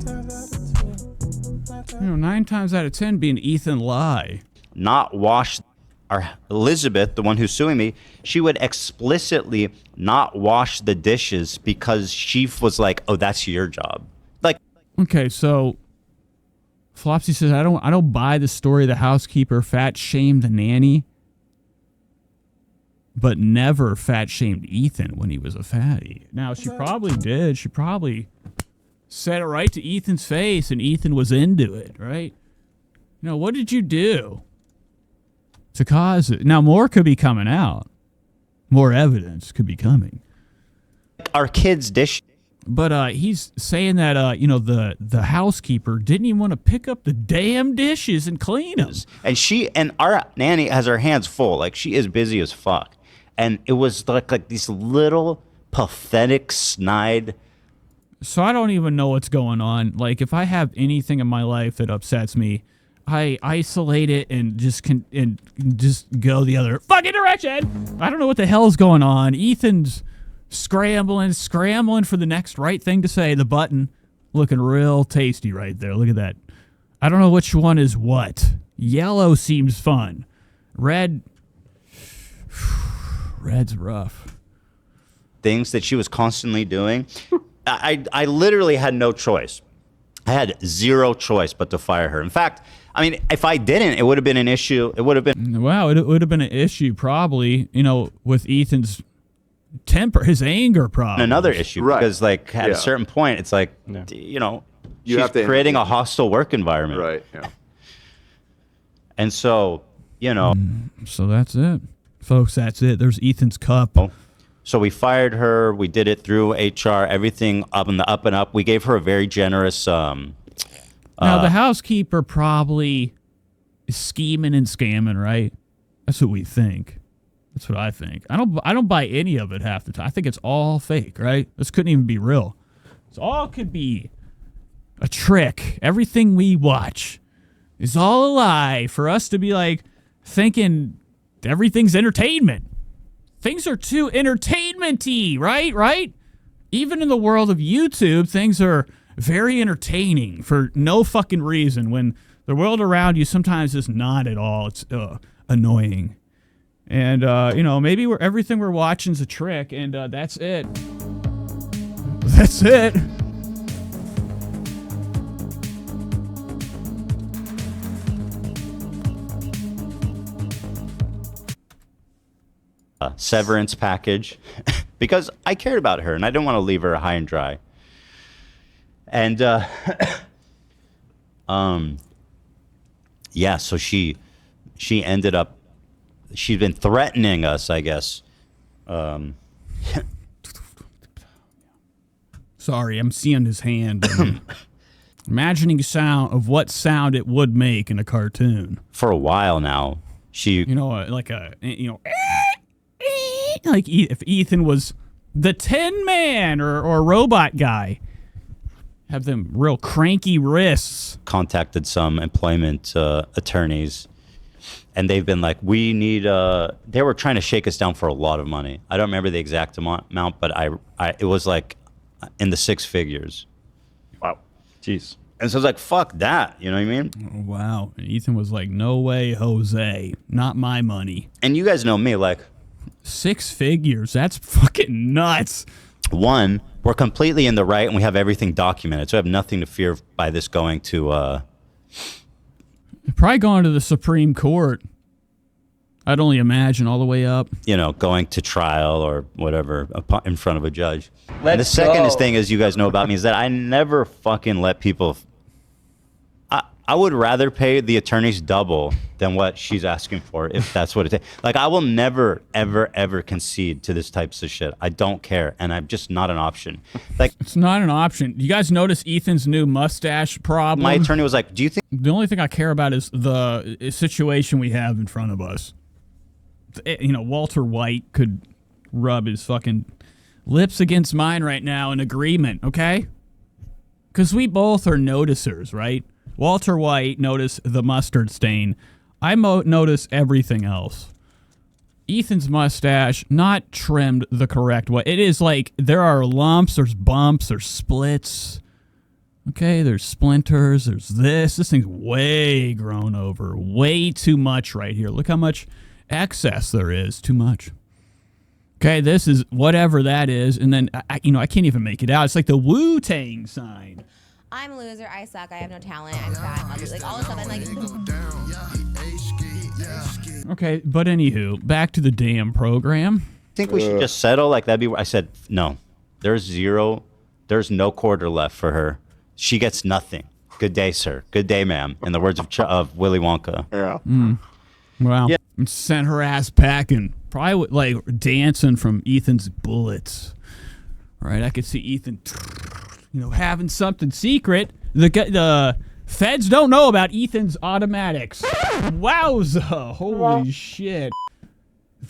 9 times out of 10 be an Ethan lie. Not wash. Our Elizabeth, the one who's suing me, she would explicitly not wash the dishes because she was like, oh, that's your job. Okay, so Flopsy says, I don't buy the story of the housekeeper fat shamed the nanny, but never fat shamed Ethan when he was a fatty. Now, she probably did. She probably said it right to Ethan's face, and Ethan was into it, right? What did you do to cause it? Now, more could be coming out. More evidence could be coming. Our kids' dish. But he's saying that, the housekeeper didn't even want to pick up the damn dishes and clean them. And our nanny has her hands full. Like, she is busy as fuck. And it was like these little pathetic snide. So I don't even know what's going on. Like, if I have anything in my life that upsets me, I isolate it and just go the other fucking direction. I don't know what the hell's going on. Ethan's scrambling for the next right thing to say. The button looking real tasty right there. Look at that. I don't know which one is what. Yellow seems fun. Red's rough. Things that she was constantly doing. I literally had no choice. I had zero choice but to fire her. In fact, I mean, if I didn't, it would have been an issue. It would have been. Wow, it would have been an issue probably, with Ethan's temper, his anger problem. Another issue, right? Because at a certain point, it's like, you she's have to creating a hostile work environment, right? Yeah. And so, so that's it, folks. That's it. There's Ethan's cup. So we fired her. We did it through HR. Everything up and up. We gave her a very generous. Now the housekeeper probably is scheming and scamming, right? That's what we think. That's what I think. I don't buy any of it half the time. I think it's all fake, right? This couldn't even be real. This all could be a trick. Everything we watch is all a lie for us to be like thinking everything's entertainment. Things are too entertainment-y, right? Right? Even in the world of YouTube, things are very entertaining for no fucking reason when the world around you sometimes is not at all. It's annoying. And, maybe everything we're watching is a trick, and that's it. That's it. Severance package because I cared about her and I didn't want to leave her high and dry. And, so she ended up. She's been threatening us, I guess. Sorry, I'm seeing his hand. Imagining sound of what sound it would make in a cartoon. For a while now, like if Ethan was the Tin Man or robot guy. Have them real cranky wrists. Contacted some employment attorneys, and they've been like, we need they were trying to shake us down for a lot of money. I don't remember the exact amount, but it was like in the six figures. Wow. Jeez. And so I was like, fuck that. You know what I mean? Oh, wow. And Ethan was like, no way, Jose. Not my money. And you guys know me, like, 6 figures. That's fucking nuts. One, we're completely in the right and we have everything documented. So I have nothing to fear by this going to probably going to the Supreme Court. I'd only imagine all the way up. You know, going to trial or whatever in front of a judge. And the second thing, as you guys know about me, is that I never fucking let people. I would rather pay the attorneys double than what she's asking for, if that's what it takes. Like, I will never, ever, ever concede to this types of shit. I don't care, and I'm just not an option. Like, it's not an option. You guys notice Ethan's new mustache problem? My attorney was like, do you think... The only thing I care about is the situation we have in front of us. You know, Walter White could rub his fucking lips against mine right now in agreement, okay? Because we both are noticers, right? Walter White noticed the mustard stain. I notice everything else. Ethan's mustache, not trimmed the correct way. It is like there are lumps, there's bumps, there's splits. Okay, there's splinters, there's this. This thing's way grown over. Way too much right here. Look how much excess there is. Too much. Okay, this is whatever that is. And then, I can't even make it out. It's like the Wu-Tang sign. I'm a loser, I suck, I have no talent, I'm fat, I'm ugly, like all this stuff, and like... Okay, but anywho, back to the damn program. I think we should just settle, like that'd be... I said, no, there's no quarter left for her. She gets nothing. Good day, sir. Good day, ma'am, in the words of Willy Wonka. Yeah. Wow. Yeah. And sent her ass packing. Probably like dancing from Ethan's bullets. All right, I could see Ethan... having something secret. The feds don't know about Ethan's automatics. Wowza. Holy shit.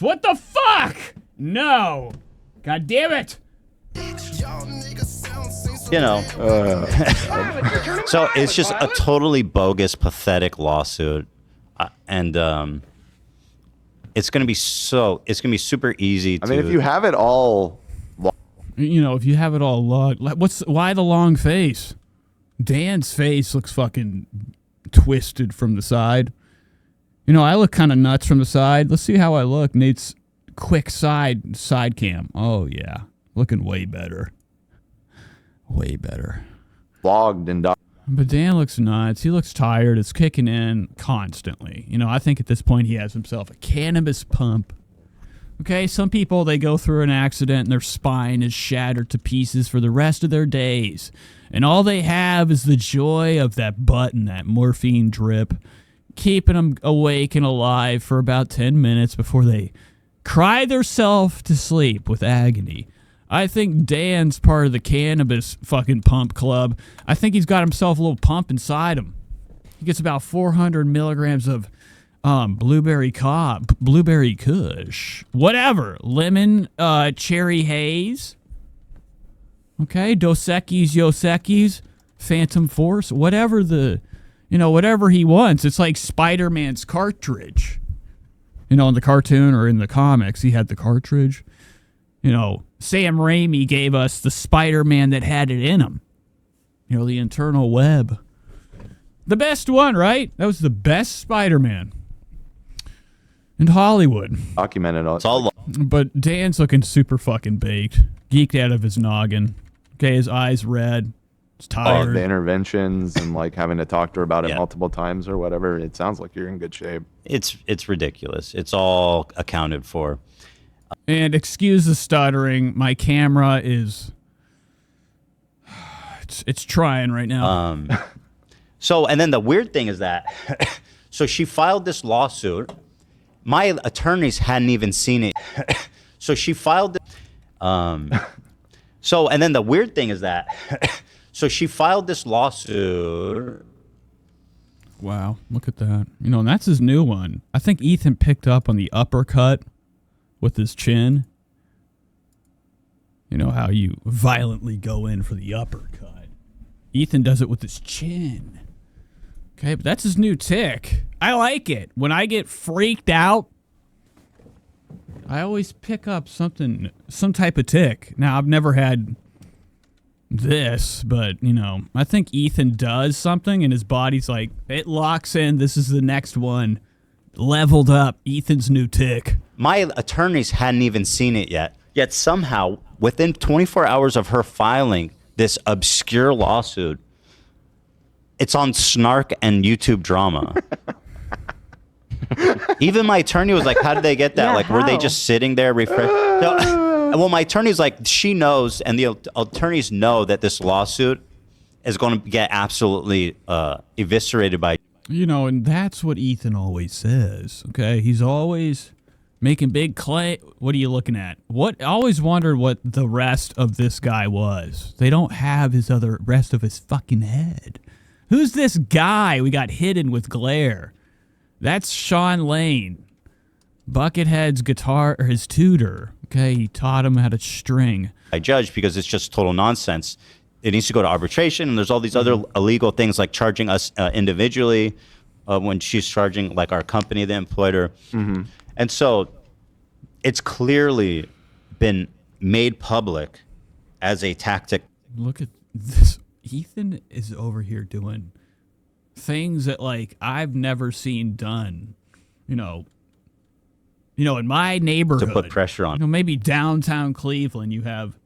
What the fuck? No. God damn it. So it's just a totally bogus, pathetic lawsuit. And it's going to be super easy to... I mean, if you have it all... if you have it all logged, why the long face? Dan's face looks fucking twisted from the side. I look kind of nuts from the side. Let's see how I look. Nate's quick side cam. Oh yeah, looking way better. Way better. Logged and But Dan looks nuts. He looks tired. It's kicking in constantly. I think at this point he has himself a cannabis pump. Okay, some people, they go through an accident and their spine is shattered to pieces for the rest of their days. And all they have is the joy of that butt and that morphine drip, keeping them awake and alive for about 10 minutes before they cry themselves to sleep with agony. I think Dan's part of the cannabis fucking pump club. I think he's got himself a little pump inside him. He gets about 400 milligrams of... blueberry kush, whatever, lemon, cherry haze, okay, Dos Equis, Yosekis, Phantom Force, whatever whatever he wants. It's like Spider-Man's cartridge, in the cartoon or in the comics, he had the cartridge. Sam Raimi gave us the Spider-Man that had it in him, the internal web, the best one, right? That was the best Spider-Man in Hollywood. Documented all. It's all. But Dan's looking super fucking baked, geeked out of his noggin. Okay, his eyes red. He's tired. The interventions and like having to talk to her about it multiple times or whatever. It sounds like you're in good shape. It's ridiculous. It's all accounted for. And excuse the stuttering. My camera is. It's trying right now. So, and then the weird thing is that, so she filed this lawsuit. My attorneys hadn't even seen it. So she filed it. So, and then the weird thing is that, so she filed this lawsuit. Wow, look at that. And that's his new one. I think Ethan picked up on the uppercut with his chin. How you violently go in for the uppercut. Ethan does it with his chin. Okay, but that's his new tick. I like it. When I get freaked out, I always pick up some type of tick. Now, I've never had this, but, you know, I think Ethan does something and his body's like, it locks in. This is the next one. Leveled up. Ethan's new tick. My attorneys hadn't even seen it yet. Yet somehow, within 24 hours of her filing this obscure lawsuit, it's on Snark and YouTube Drama. Even my attorney was like, how did they get that? Yeah, like, were they how? just sitting there well, my attorney's like, she knows, and the attorneys know that this lawsuit is going to get absolutely eviscerated by... You know, and that's what Ethan always says, okay? He's always making big claim. What are you looking at? I always wondered what the rest of this guy was. They don't have rest of his fucking head. Who's this guy we got hidden with glare? That's Sean Lane, Buckethead's guitar, or his tutor. Okay, he taught him how to string. I judge because it's just total nonsense. It needs to go to arbitration, and there's all these other illegal things like charging us individually when she's charging like our company that employed her. And so it's clearly been made public as a tactic. Look at this. Ethan is over here doing things that like I've never seen done. You know, in my neighborhood. To put pressure on. You know, maybe downtown Cleveland, you have,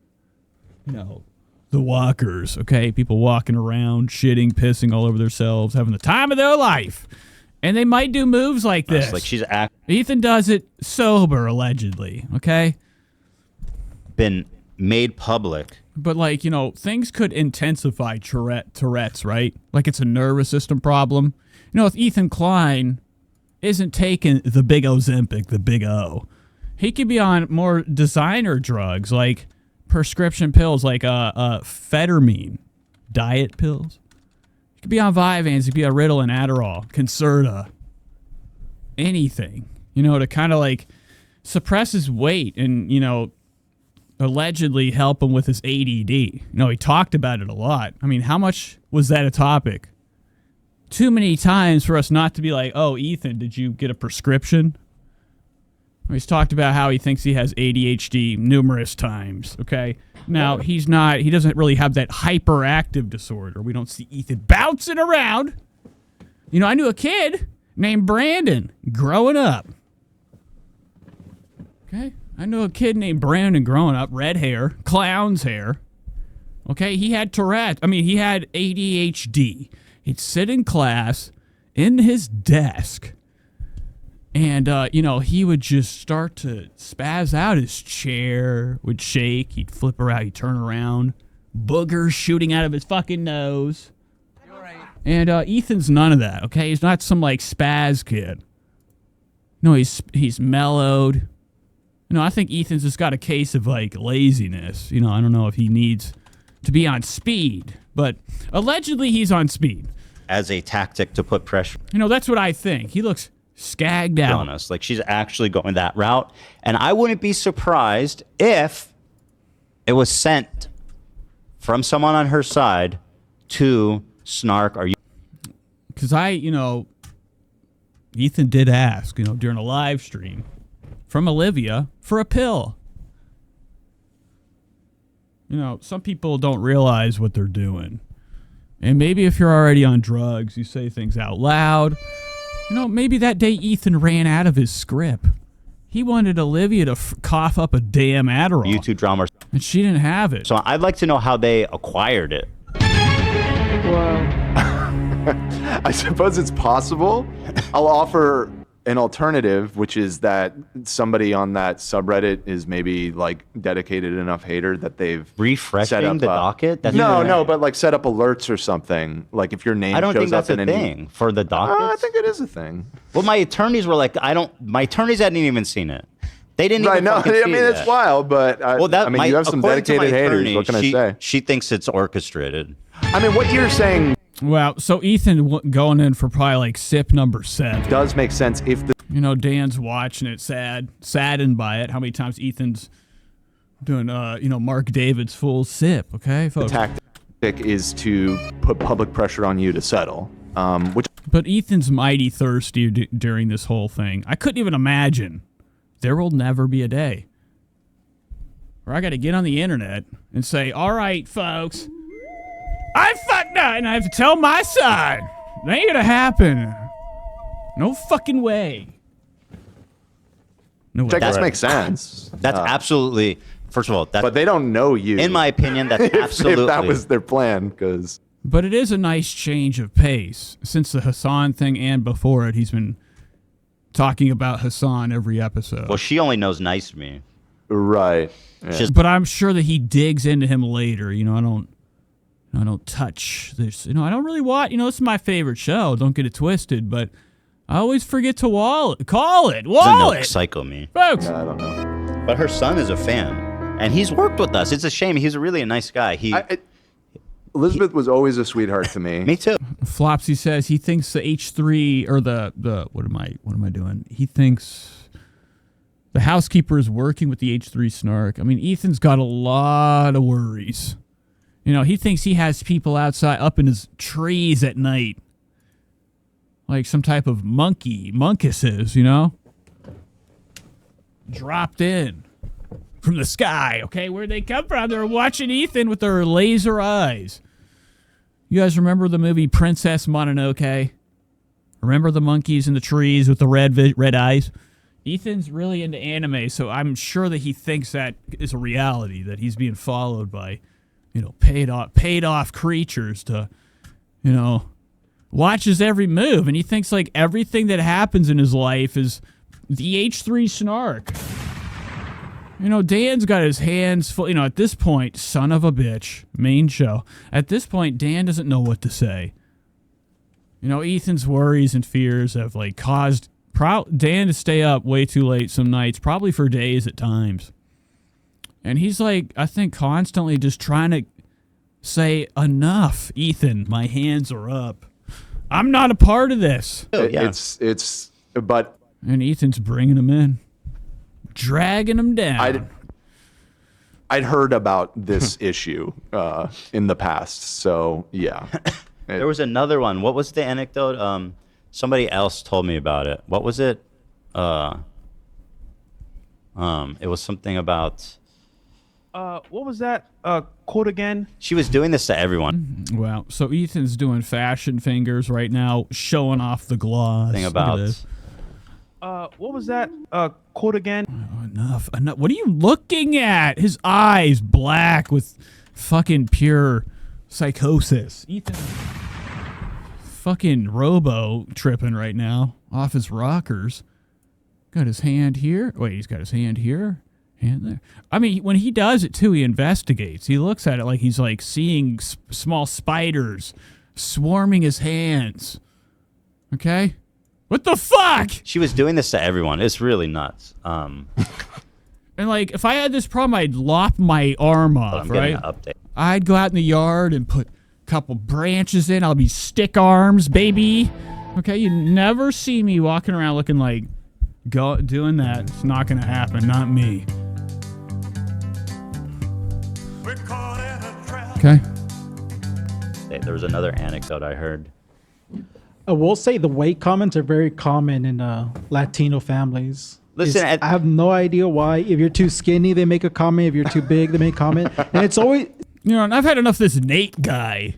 you know, the walkers, okay? People walking around, shitting, pissing all over themselves, having the time of their life. And they might do moves like this. Like she's Ethan does it sober, allegedly, okay? Been made public. But, like, you know, things could intensify Tourette's, right? Like it's a nervous system problem. You know, if Ethan Klein isn't taking the big Ozempic, the big O, he could be on more designer drugs, like prescription pills, like Phetermine, diet pills. He could be on Vyvanse, he could be on Ritalin, Adderall, Concerta, anything, you know, to kind of like suppress his weight and, you know, allegedly help him with his ADD. You know, he talked about it a lot. I mean, how much was that a topic? Too many times for us not to be like, oh, Ethan, did you get a prescription? He's talked about how he thinks he has ADHD numerous times, okay? Now, he doesn't really have that hyperactive disorder. We don't see Ethan bouncing around. You know, I knew a kid named Brandon growing up. Okay? I knew a kid named Brandon growing up, red hair, clown's hair. Okay? He had Tourette. I mean, he had ADHD. He'd sit in class in his desk, and, you know, he would just start to spaz out. His chair would shake. He'd flip around. He'd turn around. Boogers shooting out of his fucking nose. And Ethan's none of that, okay? He's not some, like, spaz kid. No, he's mellowed. You know, I think Ethan's just got a case of, like, laziness. You know, I don't know if he needs to be on speed, but allegedly he's on speed. As a tactic to put pressure. You know, that's what I think. He looks skagged out. On us. Like she's actually going that route. And I wouldn't be surprised if it was sent from someone on her side to Snark or you. Because you know, Ethan did ask, you know, during a live stream from Olivia for a pill. You know, some people don't realize what they're doing. And maybe if you're already on drugs, you say things out loud. You know, maybe that day Ethan ran out of his script. He wanted Olivia to cough up a damn Adderall. YouTube drama. And she didn't have it. So I'd like to know how they acquired it. Whoa. I suppose it's possible. I'll offer an alternative, which is that somebody on that subreddit is maybe like dedicated enough hater that they've refreshing set up the docket. That's no, but like set up alerts or something. Like if your name, I don't shows think that's up a in thing for the docket. I think it is a thing. Well, my attorneys were like, my attorneys hadn't even seen it. They didn't even no, fucking I see mean that. it's wild, but I mean you have some according to my dedicated haters. attorney, What can I say? She thinks it's orchestrated. I mean, what you're saying. Well, so Ethan going in for probably like sip number 7 does make sense if the. You know, Dan's watching it, saddened by it. How many times Ethan's doing, you know, Mark David's full sip, okay, folks? is to put public pressure on you to settle, which. But Ethan's mighty thirsty during this whole thing. I couldn't even imagine. There will never be a day where I got to get on the internet and say, all right, folks, I fucked up, and I have to tell my side. It ain't going to happen. No fucking way. No way. That makes sense. That's absolutely, first of all, that's, but they don't know you. in my opinion, that's absolutely. If that was their plan, because. But it is a nice change of pace. Since the Hassan thing and before it, he's been talking about Hassan every episode. Well, she only knows nice me. Right. Yeah. But I'm sure that he digs into him later. You know, I don't touch this. You know, I don't really watch. You know, this is my favorite show. Don't get it twisted. But I always forget to call it. Wallet. Psycho me. Folks. I don't know. But her son is a fan. And he's worked with us. It's a shame. He's really a nice guy. Elizabeth was always a sweetheart to me. Me too. Flopsy says he thinks the H3 or the what am I doing? He thinks the housekeeper is working with the H3 snark. I mean, Ethan's got a lot of worries. You know, he thinks he has people outside up in his trees at night. Like some type of monkuses, you know? Dropped in from the sky, okay? Where'd they come from? They're watching Ethan with their laser eyes. You guys remember the movie Princess Mononoke? Remember the monkeys in the trees with the red eyes? Ethan's really into anime, so I'm sure that he thinks that is a reality, that he's being followed by, you know, paid off creatures to, you know, watch his every move, and he thinks like everything that happens in his life is the H3 snark. You know, Dan's got his hands full. You know, at this point, son of a bitch, main show. At this point, Dan doesn't know what to say. You know, Ethan's worries and fears have, like, caused Dan to stay up way too late some nights, probably for days at times. And he's, like, I think constantly just trying to say, enough, Ethan, my hands are up. I'm not a part of this. But. And Ethan's bringing him in. Dragging him down. I'd heard about this issue in the past, so yeah. There was another one. What was the anecdote? Somebody else told me about it. What was it? It was something about. What was that quote again? She was doing this to everyone. Well, so Ethan's doing fashion fingers right now, showing off the gloss. Thing about. What was that quote again? Oh, enough. What are you looking at? His eyes black with fucking pure psychosis. Ethan fucking robo tripping right now off his rockers. Got his hand here. Wait, he's got his hand here. Hand there. I mean, when he does it too, he investigates. He looks at it like he's like seeing small spiders swarming his hands. Okay? What the fuck? She was doing this to everyone. It's really nuts. And like, if I had this problem, I'd lop my arm off, right? Update. I'd go out in the yard and put a couple branches in. I'll be stick arms, baby. Okay, you never see me walking around looking like doing that. It's not gonna happen. Not me. Okay. There was another anecdote I heard. I will say the weight comments are very common in Latino families. Listen, I have no idea why. If you're too skinny, they make a comment. If you're too big, they make a comment. And it's always... You know, and I've had enough of this Nate guy.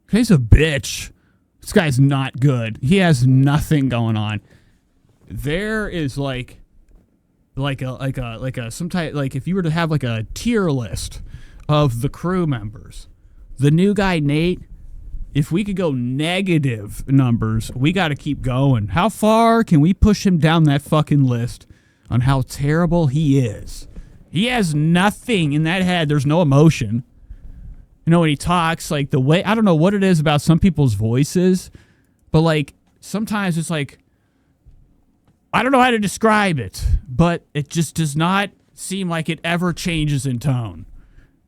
He's a bitch. This guy's not good. He has nothing going on. There is like some type, like if you were to have like a tier list of the crew members, the new guy Nate, if we could go negative numbers, we got to keep going. How far can we push him down that fucking list on how terrible he is? He has nothing in that head. There's no emotion. You know, when he talks, like the way, I don't know what it is about some people's voices, but like sometimes it's like, I don't know how to describe it, but it just does not seem like it ever changes in tone.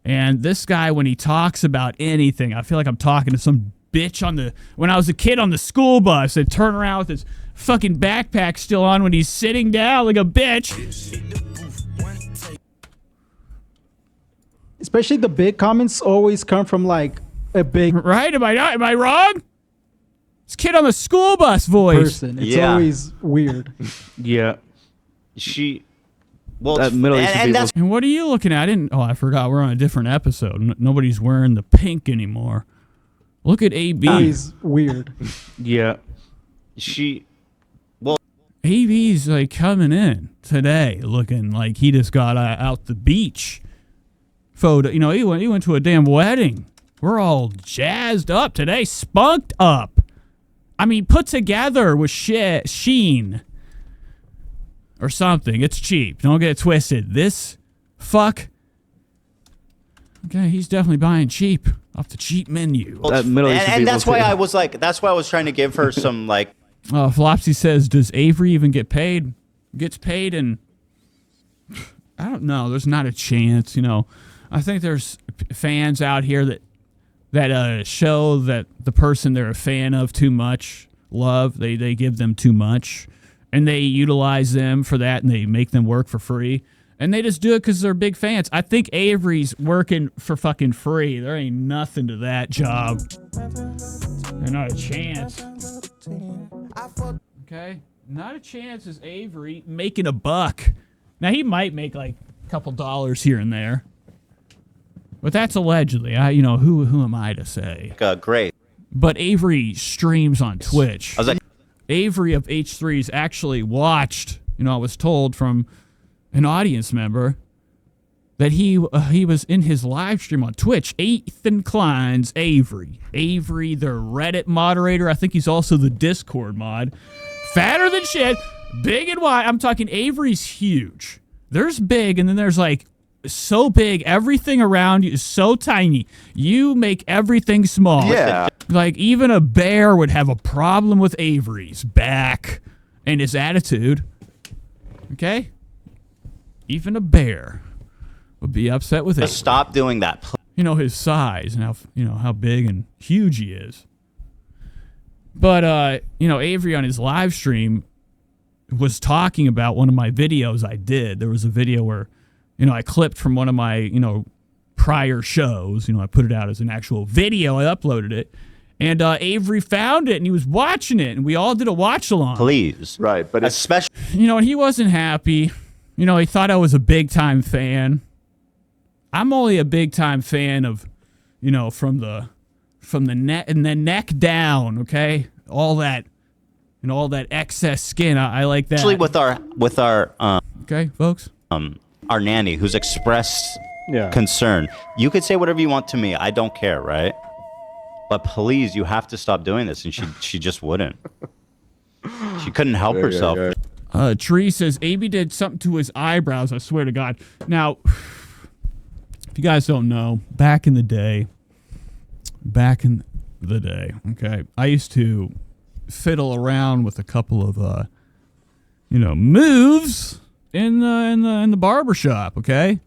And this guy, when he talks about anything, I feel like I'm talking to some bitch when I was a kid on the school bus, I'd turn around with his fucking backpack still on when he's sitting down like a bitch. Especially the big comments always come from like a big Right? Am I not? Am I wrong? This kid on the school bus voice. person. It's Yeah. always weird. Yeah. She. Well, That Middle Eastern and people. that's And what are you looking at? I didn't. Oh, I forgot. We're on a different episode. Nobody's wearing the pink anymore. Look at AB. Always weird. Yeah. she. AB's like coming in today, looking like he just got out the beach. Photo. You know, he went to a damn wedding. We're all jazzed up today, spunked up. I mean, put together with sheen or something. It's cheap. Don't get it twisted. This fuck. Okay, he's definitely buying cheap off the cheap menu. That Middle Eastern And that's people why too. I was like, that's why I was trying to give her some like. Flopsy says, does Avery even get paid? Gets paid, and I don't know. There's not a chance, you know. I think there's fans out here that show that the person they're a fan of too much love. They give them too much, and they utilize them for that, and they make them work for free. And they just do it because they're big fans. I think Avery's working for fucking free. There ain't nothing to that job. There's not a chance. Okay? Not a chance is Avery making a buck. Now, he might make like a couple dollars here and there. But that's allegedly. Who am I to say? Great. But Avery streams on Twitch. I was like, Avery of H3's actually watched, I was told from an audience member that he was in his live stream on Twitch. Ethan Klein's Avery. Avery, the Reddit moderator. I think he's also the Discord mod. Fatter than shit. Big and wide. I'm talking Avery's huge. There's big, and then there's like so big. Everything around you is so tiny. You make everything small. Yeah. Like even a bear would have a problem with Avery's back and his attitude. Okay? Even a bear would be upset with it. stop doing that. His size and how big and huge he is. But Avery on his live stream was talking about one of my videos I did. There was a video where I clipped from one of my prior shows. I put it out as an actual video. I uploaded it. And Avery found it and he was watching it and we all did a watch along. Please. Right, but especially and he wasn't happy. He thought I was a big time fan. I'm only a big time fan of, from the neck and the neck down, okay? All that excess skin. I like that. Especially with our okay, folks. Our nanny who's expressed concern. You could say whatever you want to me. I don't care, right? But please, you have to stop doing this. And she just wouldn't. She couldn't help herself. Tree says AB did something to his eyebrows. I swear to God. Now, if you guys don't know, back in the day, okay, I used to fiddle around with a couple of moves in the barbershop. Okay,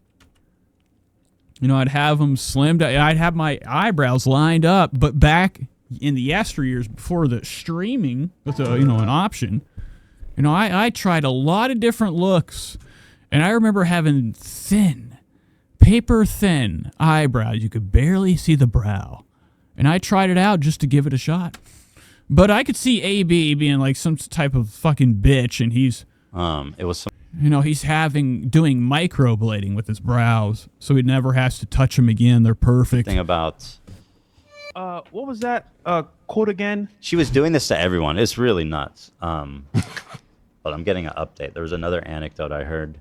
I'd have them slimmed. I'd have my eyebrows lined up. But back in the yesteryears, before the streaming with an option. I tried a lot of different looks, and I remember having paper thin eyebrows. You could barely see the brow, and I tried it out just to give it a shot. But I could see AB being like some type of fucking bitch, and he's it was some he's doing microblading with his brows, so he never has to touch them again. They're perfect. thing about. What was that quote again? She was doing this to everyone. It's really nuts. But I'm getting an update. There was another anecdote I heard.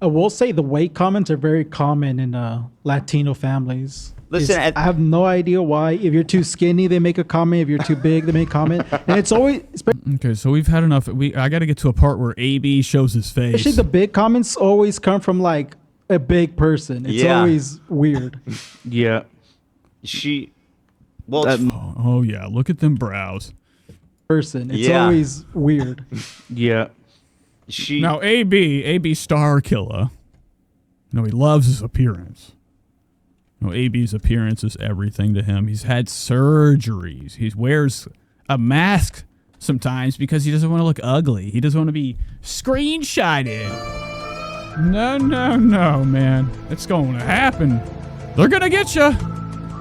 I will say the weight comments are very common in Latino families. Listen, I have no idea why. If you're too skinny, they make a comment. If you're too big, they make a comment. And it's always... Okay, so we've had enough. I got to get to a part where AB shows his face. Especially the big comments always come from like a big person. It's always weird. Yeah. She... Well, oh yeah, look at them brows. Person. It's always weird. Yeah. Now AB Star Killer. He loves his appearance. AB's appearance is everything to him. He's had surgeries. He wears a mask sometimes because he doesn't want to look ugly. He doesn't want to be screenshotted. No, man. It's going to happen. They're going to get you.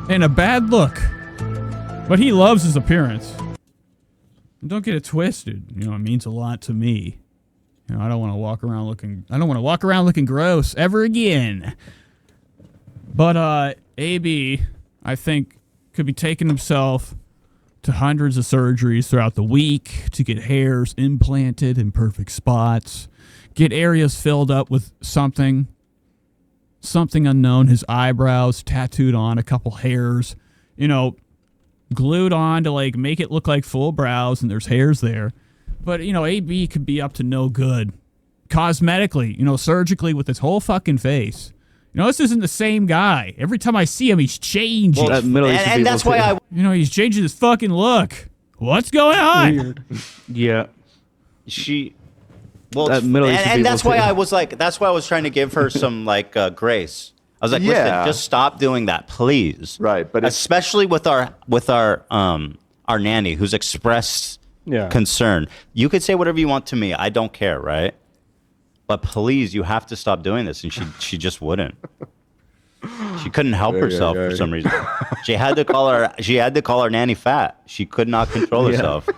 and a bad look. But he loves his appearance. And don't get it twisted. You know, it means a lot to me. You know, I don't want to walk around looking gross ever again. But AB, I think, could be taking himself to hundreds of surgeries throughout the week to get hairs implanted in perfect spots, get areas filled up with something unknown, his eyebrows tattooed on, a couple hairs, you know, glued on to like make it look like full brows and there's hairs there. But, you know, AB could be up to no good cosmetically, you know, surgically with his whole fucking face. You know, this isn't the same guy. Every time I see him, he's changing. Well, and that's why You know, he's changing his fucking look. What's going on? Weird. Yeah. Well, and that's why I was like, that's why I was trying to give her some like grace. I was like, listen, just stop doing that, please. Right, but especially with our nanny who's expressed concern. You could say whatever you want to me. I don't care, right? But please, you have to stop doing this. And she just wouldn't. She couldn't help herself for some reason. She had to call her nanny fat. She could not control herself.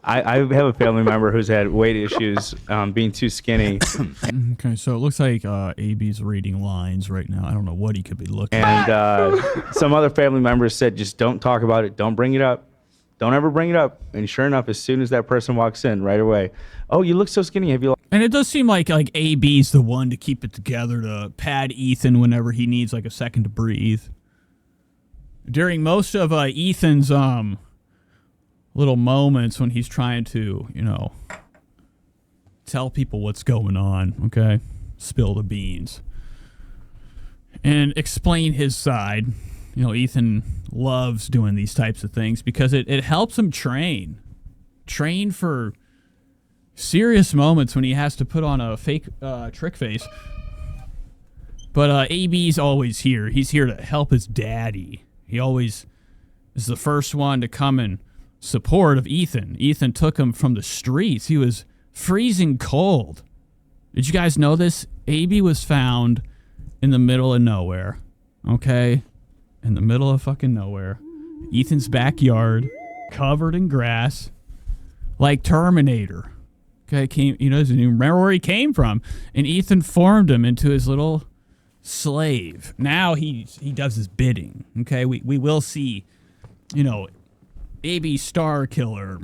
I have a family member who's had weight issues, being too skinny. Okay, so it looks like AB's reading lines right now. I don't know what he could be looking at. And some other family members said, just don't talk about it. Don't bring it up. Don't ever bring it up. And sure enough, as soon as that person walks in, right away, oh, you look so skinny. Have you? And it does seem like AB's the one to keep it together, to pad Ethan whenever he needs like a second to breathe. During most of Ethan's little moments when he's trying to, you know, tell people what's going on, okay? Spill the beans. And explain his side. You know, Ethan loves doing these types of things because it helps him train. Train for serious moments when he has to put on a fake trick face. But AB's always here. He's here to help his daddy. He always is the first one to come in support of Ethan. Ethan took him from the streets. He was freezing cold. Did you guys know this? AB was found in the middle of nowhere. Okay? In the middle of fucking nowhere. Ethan's backyard, covered in grass, like Terminator. Okay, doesn't even remember where he came from. And Ethan formed him into his little slave. Now he does his bidding. Okay, we will see, you know, AB Star Killer,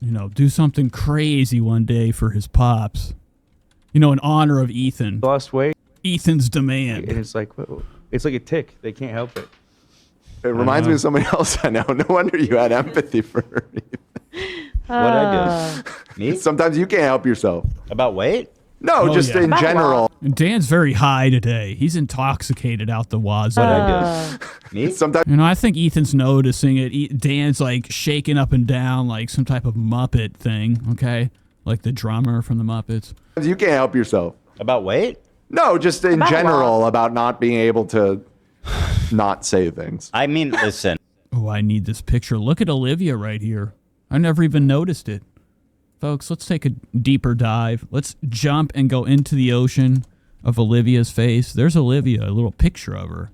you know, do something crazy one day for his pops. You know, in honor of Ethan. Lost weight. Ethan's demand. And it's like a tick. They can't help it. It reminds me of somebody else I know. No wonder you had empathy for her. What did I do? Me? Sometimes you can't help yourself. About weight? No, just in general. And Dan's very high today. He's intoxicated out the wazoo. What did I do? Me? Sometimes, you know, I think Ethan's noticing it. Dan's like shaking up and down like some type of Muppet thing, okay? Like the drummer from the Muppets. You can't help yourself. About weight? No, just in general about not being able to not say things. I mean, listen. Oh, I need this picture. Look at Olivia right here. I never even noticed it. Folks, let's take a deeper dive. Let's jump and go into the ocean of Olivia's face. There's Olivia, a little picture of her.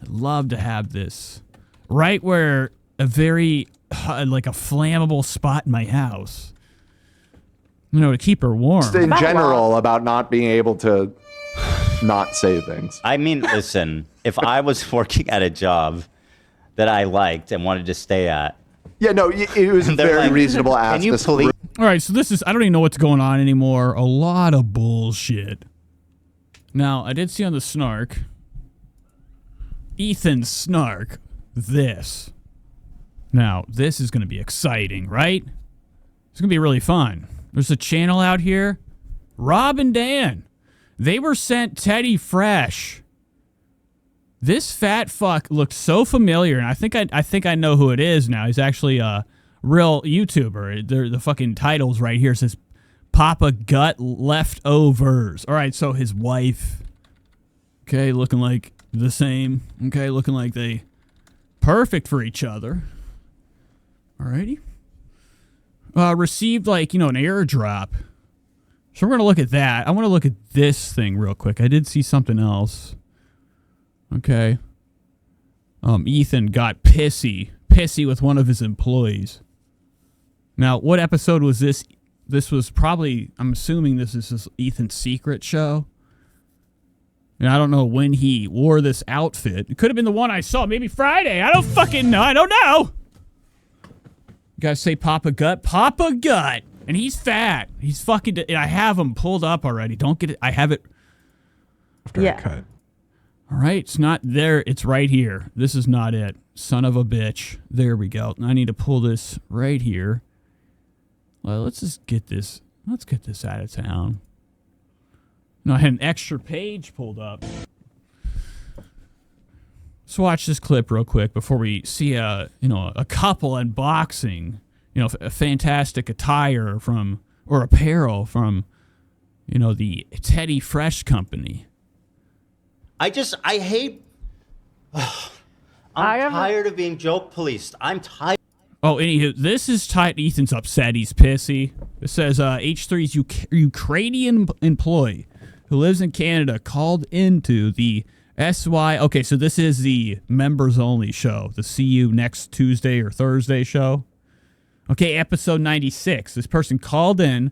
I'd love to have this. Right where a very, like a flammable spot in my house. You know, to keep her warm. Just in general about not being able to not say things. I mean, listen, if I was working at a job that I liked and wanted to stay at. Yeah, no, it was very like, reasonable ask. Can you please? All right, so this is, I don't even know what's going on anymore. A lot of bullshit. Now, I did see on the snark, Ethan snark, this. Now, this is going to be exciting, right? It's going to be really fun. There's a channel out here, Rob and Dan. They were sent Teddy Fresh. This fat fuck looked so familiar, and I think I know who it is now. He's actually a real YouTuber. The fucking title's right here. It says Papa Gut Leftovers. All right, so his wife, okay, looking like the same. Okay, looking like they perfect for each other. Alrighty. Received like, you know, an airdrop. So we're going to look at that. I want to look at this thing real quick. I did see something else. Okay. Ethan got pissy with one of his employees. Now, what episode was this? This was probably, I'm assuming this is Ethan's secret show. And I don't know when he wore this outfit. It could have been the one I saw, maybe Friday. I don't fucking know. I don't know. You guys say Papa Gut? Papa Gut. And he's fat. He's fucking, and I have him pulled up already. Don't get it. I have it. After I cut. All right, it's not there. It's right here. This is not it. Son of a bitch. There we go. I need to pull this right here. Well, let's just get this. Let's get this out of town. No, I had an extra page pulled up. Let's watch this clip real quick before we see a couple unboxing, a fantastic attire or apparel from, the Teddy Fresh Company. I hate. I'm tired of being joke policed. I'm tired. Oh, anywho, this is tight. Ethan's upset. He's pissy. It says H3's Ukrainian employee who lives in Canada called into the SY. Okay, so this is the members only show. The See You Next Tuesday or Thursday show. Okay, episode 96. This person called in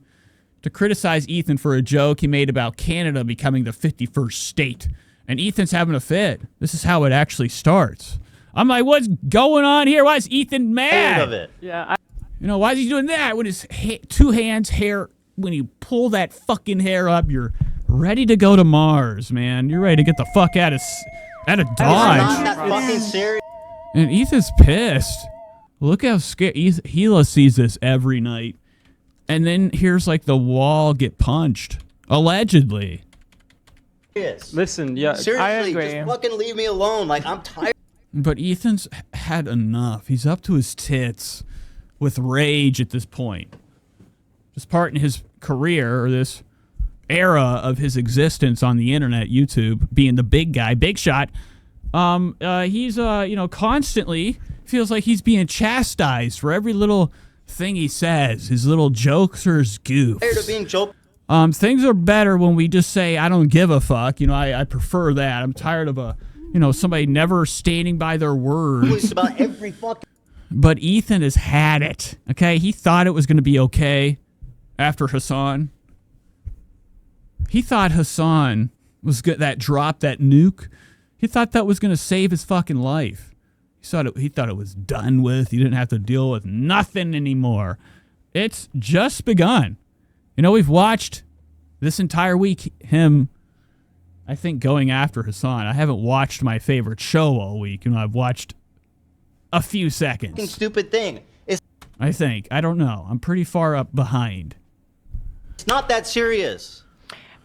to criticize Ethan for a joke he made about Canada becoming the 51st state. And Ethan's having a fit. This is how it actually starts. I'm like, what's going on here? Why is Ethan mad? Of it. Yeah. Why is he doing that? When his two hands hair, when you pull that fucking hair up, you're ready to go to Mars, man. You're ready to get the fuck out of Dodge. It's not that fucking serious. And Ethan's pissed. Look how scared. Hila sees this every night. And then here's like the wall get punched. Allegedly. Listen, yeah, Seriously, I agree. just fucking leave me alone. Like, I'm tired. But Ethan's had enough. He's up to his tits with rage at this point. This part in his career, or this era of his existence on the internet, YouTube, being the big guy, big shot, he's, constantly feels like he's being chastised for every little thing he says. His little jokes or his goofs. Tired of being joke. Things are better when we just say, I don't give a fuck. I prefer that. I'm tired of somebody never standing by their words. About every fucking. But Ethan has had it. Okay, he thought it was going to be okay after Hassan. He thought Hassan was good. That drop, that nuke. He thought that was going to save his fucking life. He thought it was done with. He didn't have to deal with nothing anymore. It's just begun. We've watched this entire week him, I think, going after Hassan. I haven't watched my favorite show all week. I've watched a few seconds. Stupid thing. I think. I don't know. I'm pretty far up behind. It's not that serious.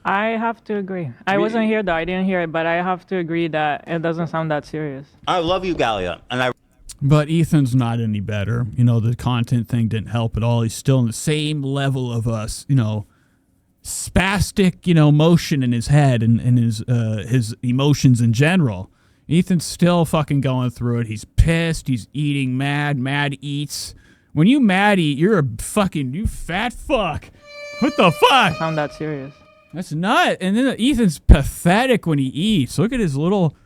I have to agree. I wasn't here though. I didn't hear it, but I have to agree that it doesn't sound that serious. I love you, Galia, But Ethan's not any better. The content thing didn't help at all. He's still in the same level of us, spastic, motion in his head and his emotions in general. Ethan's still fucking going through it. He's pissed. He's eating mad. Mad eats. When you mad eat, you're you fat fuck. What the fuck? Sound that serious? That's not. And then Ethan's pathetic when he eats. Look at his little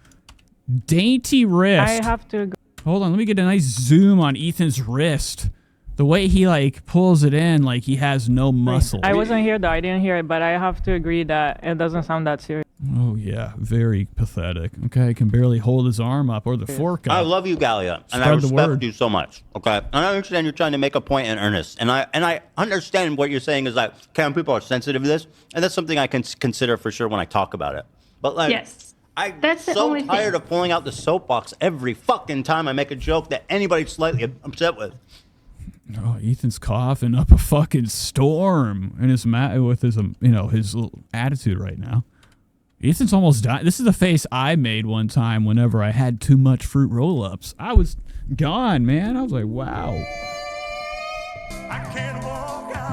dainty wrist. I have to agree. Hold on, let me get a nice zoom on Ethan's wrist. The way he pulls it in like he has no muscle. I wasn't here though. I didn't hear it, but I have to agree that it doesn't sound that serious. Oh yeah, very pathetic. Okay, can barely hold his arm up or the fork up. I love you, Galia, and I Spread the respect word. you so much. Okay, and I understand you're trying to make a point in earnest, and I understand what you're saying is that people are sensitive to this, and that's something I can consider for sure when I talk about it. But yes. I'm That's the so only tired thing. of pulling out the soapbox every fucking time I make a joke that anybody's slightly upset with. Oh, Ethan's coughing up a fucking storm in his with his his little attitude right now. Ethan's almost dying. This is the face I made one time whenever I had too much fruit roll-ups. I was gone, man. I was like, wow.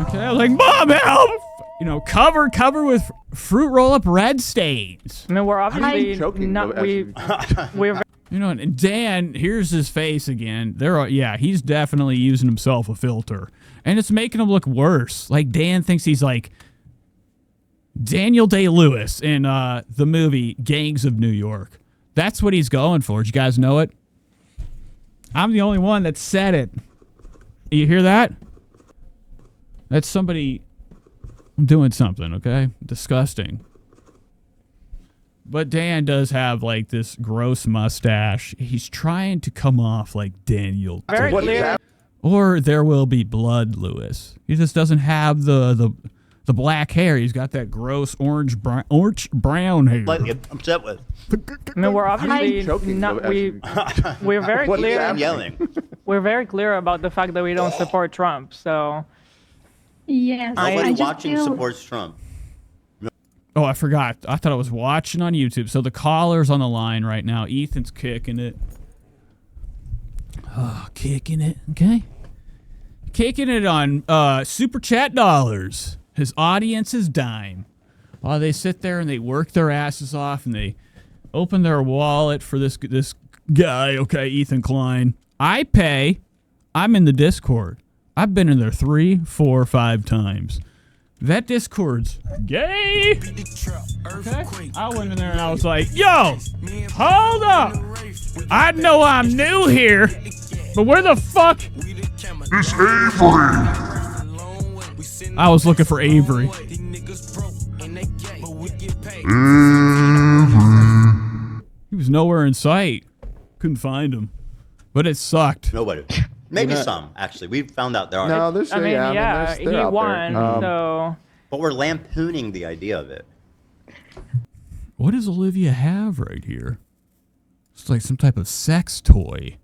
Okay, I was like, Mom, help! Cover with fruit roll-up red stains. I mean, we're How are you obviously joking, not. though, We're And Dan, here's his face again. He's definitely using himself a filter. And it's making him look worse. Like, Dan thinks he's like Daniel Day-Lewis in the movie Gangs of New York. That's what he's going for. Did you guys know it? I'm the only one that said it. You hear that? That's somebody doing something, okay? Disgusting. But Dan does have like this gross mustache. He's trying to come off like Daniel. Very clear. Or There Will Be Blood, Lewis. He just doesn't have the black hair. He's got that gross orange brown hair. Like, I'm upset with. I mean, we're obviously not. We're very clear. I'm yelling. We're very clear about the fact that we don't support Trump. So. Yes. Nobody I just watching feel- supports Trump. Oh, I forgot. I thought I was watching on YouTube. So the caller's on the line right now. Ethan's kicking it. Oh, kicking it. Okay. Kicking it on Super Chat dollars. His audience is dime. While they sit there and they work their asses off and they open their wallet for this guy, okay, Ethan Klein. I pay. I'm in the Discord. I've been in there 3, 4, 5 times. That Discord's gay. Okay. I went in there and I was like, yo, hold up. I know I'm new here, but where the fuck? It's Avery. I was looking for Avery. He was nowhere in sight. Couldn't find him. But it sucked. Nobody. Maybe some, actually. We found out there are. No, there's I mean, they're he out won, there. so. But we're lampooning the idea of it. What does Olivia have right here? It's like some type of sex toy.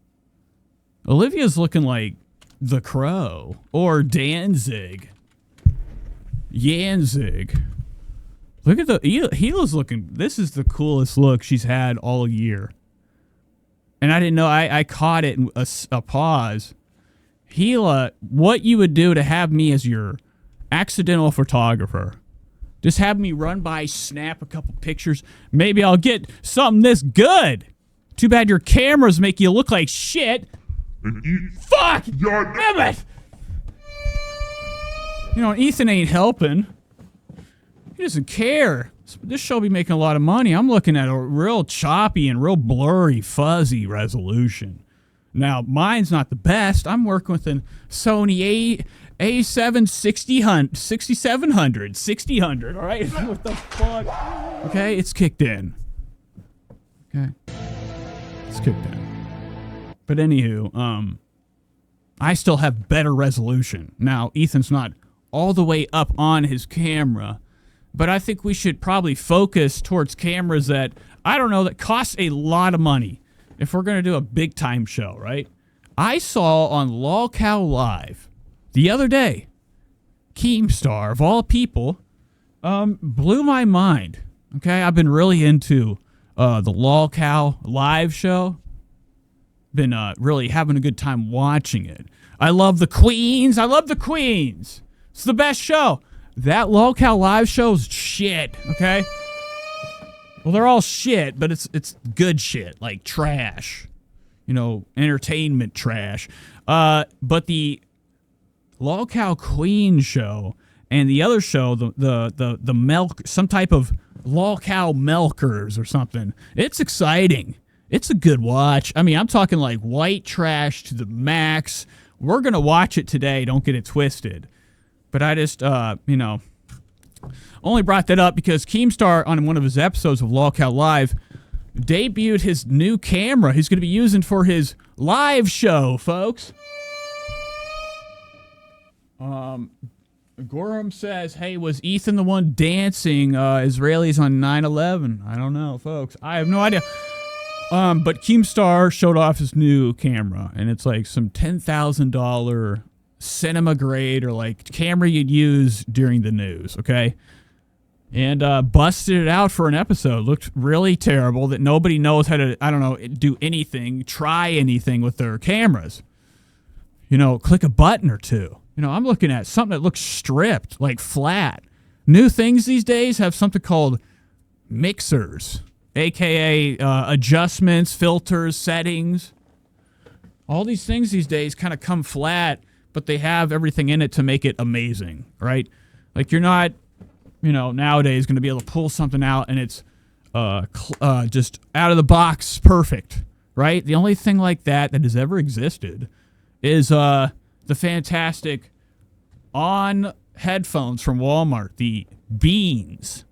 Olivia's looking like the Crow or Danzig. Yanzig. Look at the Gila's looking. This is the coolest look she's had all year. And I didn't know. I caught it in a pause. Gila, what you would do to have me as your accidental photographer? Just have me run by, snap a couple pictures. Maybe I'll get something this good. Too bad your cameras make you look like shit. Fuck! Damn it! You know, Ethan ain't helping. He doesn't care. This show will be making a lot of money. I'm looking at a real choppy and real blurry, fuzzy resolution. Now, mine's not the best. I'm working with a Sony A7 6700, 6000, all right? What the fuck? Okay, it's kicked in. Okay. It's kicked in. But anywho, I still have better resolution. Now, Ethan's not all the way up on his camera, but I think we should probably focus towards cameras that, I don't know, that cost a lot of money if we're going to do a big time show, right? I saw on Lolcow Live the other day, Keemstar, of all people, blew my mind. Okay, I've been really into the Lolcow Live show. Been really having a good time watching it. I love the Queens. It's the best show. That Lolcow Live show's shit, okay? Well, they're all shit, but it's good shit, like trash. You know, entertainment trash. But the Lolcow Queen show and the other show, the milk, some type of Lolcow Milkers or something, it's exciting. It's a good watch. I mean, I'm talking like white trash to the max. We're going to watch it today. Don't get it twisted. But I just, only brought that up because Keemstar, on one of his episodes of Lolcow Live, debuted his new camera he's going to be using for his live show, folks. Gorham says, hey, was Ethan the one dancing Israelis on 9/11? I don't know, folks. I have no idea. But Keemstar showed off his new camera, and it's like some $10,000 cinema grade or like camera you'd use during the news, okay? And busted it out for an episode. Looked really terrible that nobody knows how to, I don't know, do anything, try anything with their cameras. You know, click a button or two. You know, I'm looking at something that looks stripped, like flat. New things these days have something called mixers, aka adjustments, filters, settings. All these things these days kind of come flat, but they have everything in it to make it amazing, right? Like you're not, nowadays going to be able to pull something out and it's just out of the box perfect. right? The only thing like that has ever existed is the fantastic On headphones from Walmart, the Beans.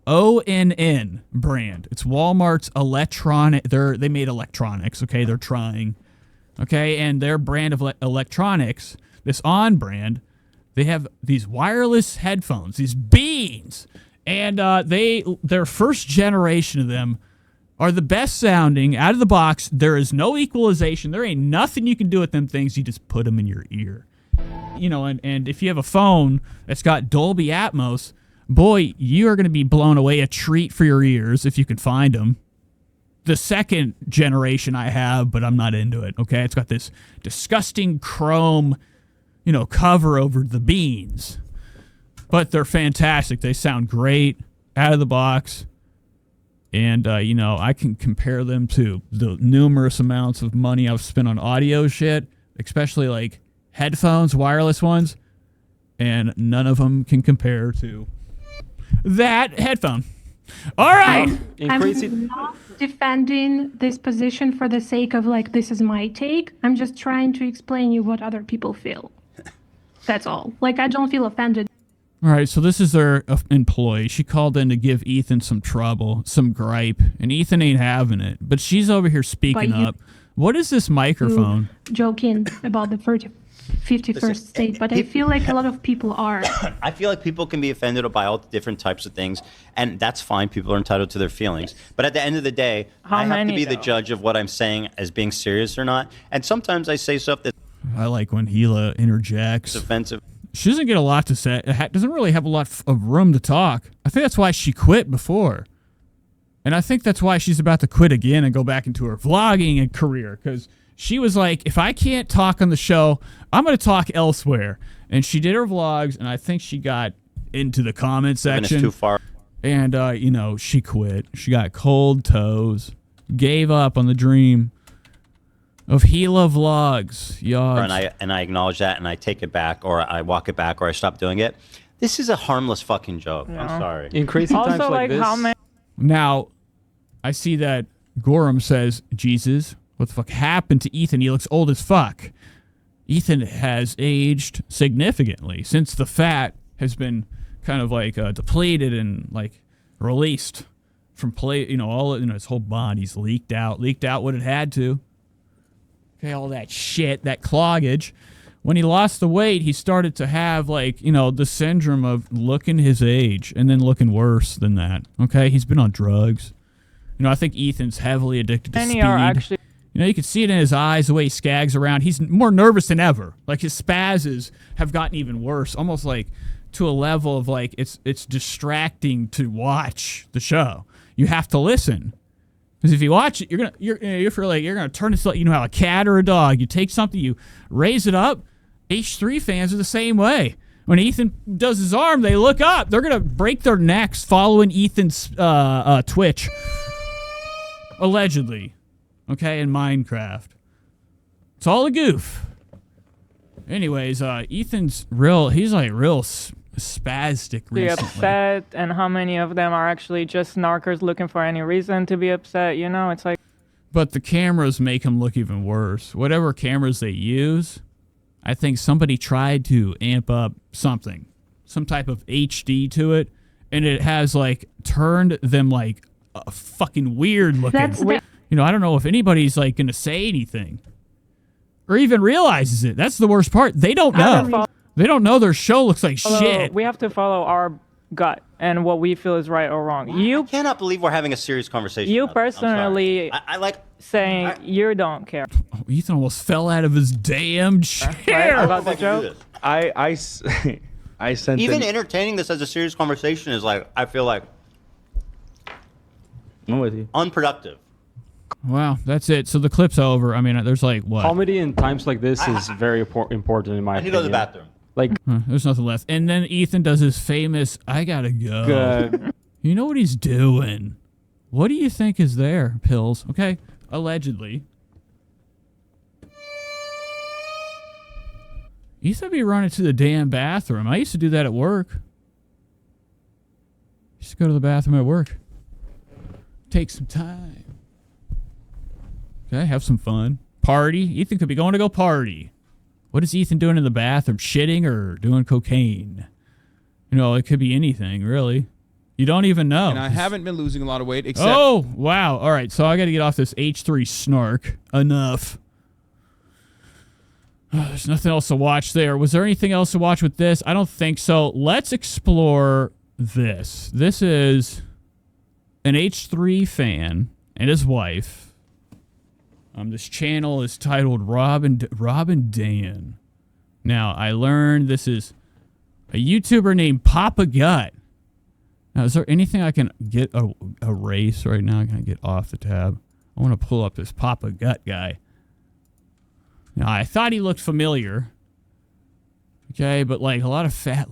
ONN brand. It's Walmart's electronic. They made electronics. Okay, they're trying. Okay, and their brand of electronics, this On brand, they have these wireless headphones, these Beans, and their first generation of them are the best sounding out of the box. There is no equalization. There ain't nothing you can do with them things. You just put them in your ear. You know, and if you have a phone that's got Dolby Atmos, boy, you are going to be blown away. A treat for your ears if you can find them. The second generation I have, but I'm not into it, okay? It's got this disgusting chrome, cover over the Beans. But they're fantastic. They sound great out of the box. And, I can compare them to the numerous amounts of money I've spent on audio shit, especially like headphones, wireless ones. And none of them can compare to that headphone. All right. I'm not defending this position for the sake of this is my take. I'm just trying to explain you what other people feel. That's all. I don't feel offended. All right, so this is their employee. She called in to give Ethan some trouble, some gripe, and Ethan ain't having it. But she's over here speaking up. What is this microphone? Joking about the 51st state, but I feel like a lot of people are. I feel like people can be offended by all different types of things, and that's fine. People are entitled to their feelings. But at the end of the day, I have to be the judge of what I'm saying as being serious or not. And sometimes I say stuff that I like when Gila interjects. is offensive. She doesn't get a lot to say. Doesn't really have a lot of room to talk. I think that's why she quit before. And I think that's why she's about to quit again and go back into her vlogging career, because she was like, if I can't talk on the show, I'm going to talk elsewhere. And she did her vlogs, and I think she got into the comment section. It's too far. And, she quit. She got cold toes, gave up on the dream of Gila vlogs. And I acknowledge that, and I take it back, or I walk it back, or I stop doing it. This is a harmless fucking joke. Yeah. I'm sorry. In crazy Also, times like this. how many? Now, I see that Gorham says, Jesus, what the fuck happened to Ethan? He looks old as fuck. Ethan has aged significantly since the fat has been kind of depleted and released from his whole body's leaked out what it had to. Okay, all that shit, that cloggage. When he lost the weight, he started to have the syndrome of looking his age and then looking worse than that. Okay, he's been on drugs. I think Ethan's heavily addicted to speed. Are actually. You can see it in his eyes, the way he skags around. He's more nervous than ever. His spazzes have gotten even worse, almost to a level of it's distracting to watch the show. You have to listen. Because if you watch it, you're gonna turn it how a cat or a dog. You take something, you raise it up. H3 fans are the same way. When Ethan does his arm, they look up. They're gonna break their necks following Ethan's Twitch, allegedly. Okay, in Minecraft, it's all a goof. Anyways, Ethan's he's real spastic recently. Upset, and how many of them are actually just narkers looking for any reason to be upset? It's But the cameras make him look even worse. Whatever cameras they use, I think somebody tried to amp up some type of HD to it, and it has turned them a fucking weird looking. I don't know if anybody's gonna say anything or even realizes it. That's the worst part. They don't know. They don't know their show looks like shit. We have to follow our gut and what we feel is right or wrong. I cannot believe we're having a serious conversation. You personally, saying you don't care. Oh, Ethan almost fell out of his damn chair. Right? About the joke. I sent even entertaining this as a serious conversation is I feel like I'm with you. Unproductive. Wow, that's it. So the clip's over. I mean, there's what? Comedy in times like this is very important in my opinion. I need to go to the bathroom. There's nothing left. And then Ethan does his famous, I gotta go. Good. You know what he's doing? What do you think is there? Pills. Okay. Allegedly. Ethan be running to the damn bathroom. I used to do that at work. Used to go to the bathroom at work. Take some time. Okay, have some fun. Party. Ethan could be going to go party. What is Ethan doing in the bathroom? Shitting or doing cocaine? You know, it could be anything, really. You don't even know. And I haven't been losing a lot of weight, except... Oh, wow. All right, so I got to get off this H3 snark. Enough. Oh, there's nothing else to watch there. Was there anything else to watch with this? I don't think so. Let's explore this. This is an H3 fan and his wife. This channel is titled Rob and Dan. Now, I learned this is a YouTuber named Papa Gut. Now, is there anything I can get erase right now? Can I get off the tab? I want to pull up this Papa Gut guy. Now, I thought he looked familiar. Okay, but like a lot of fats.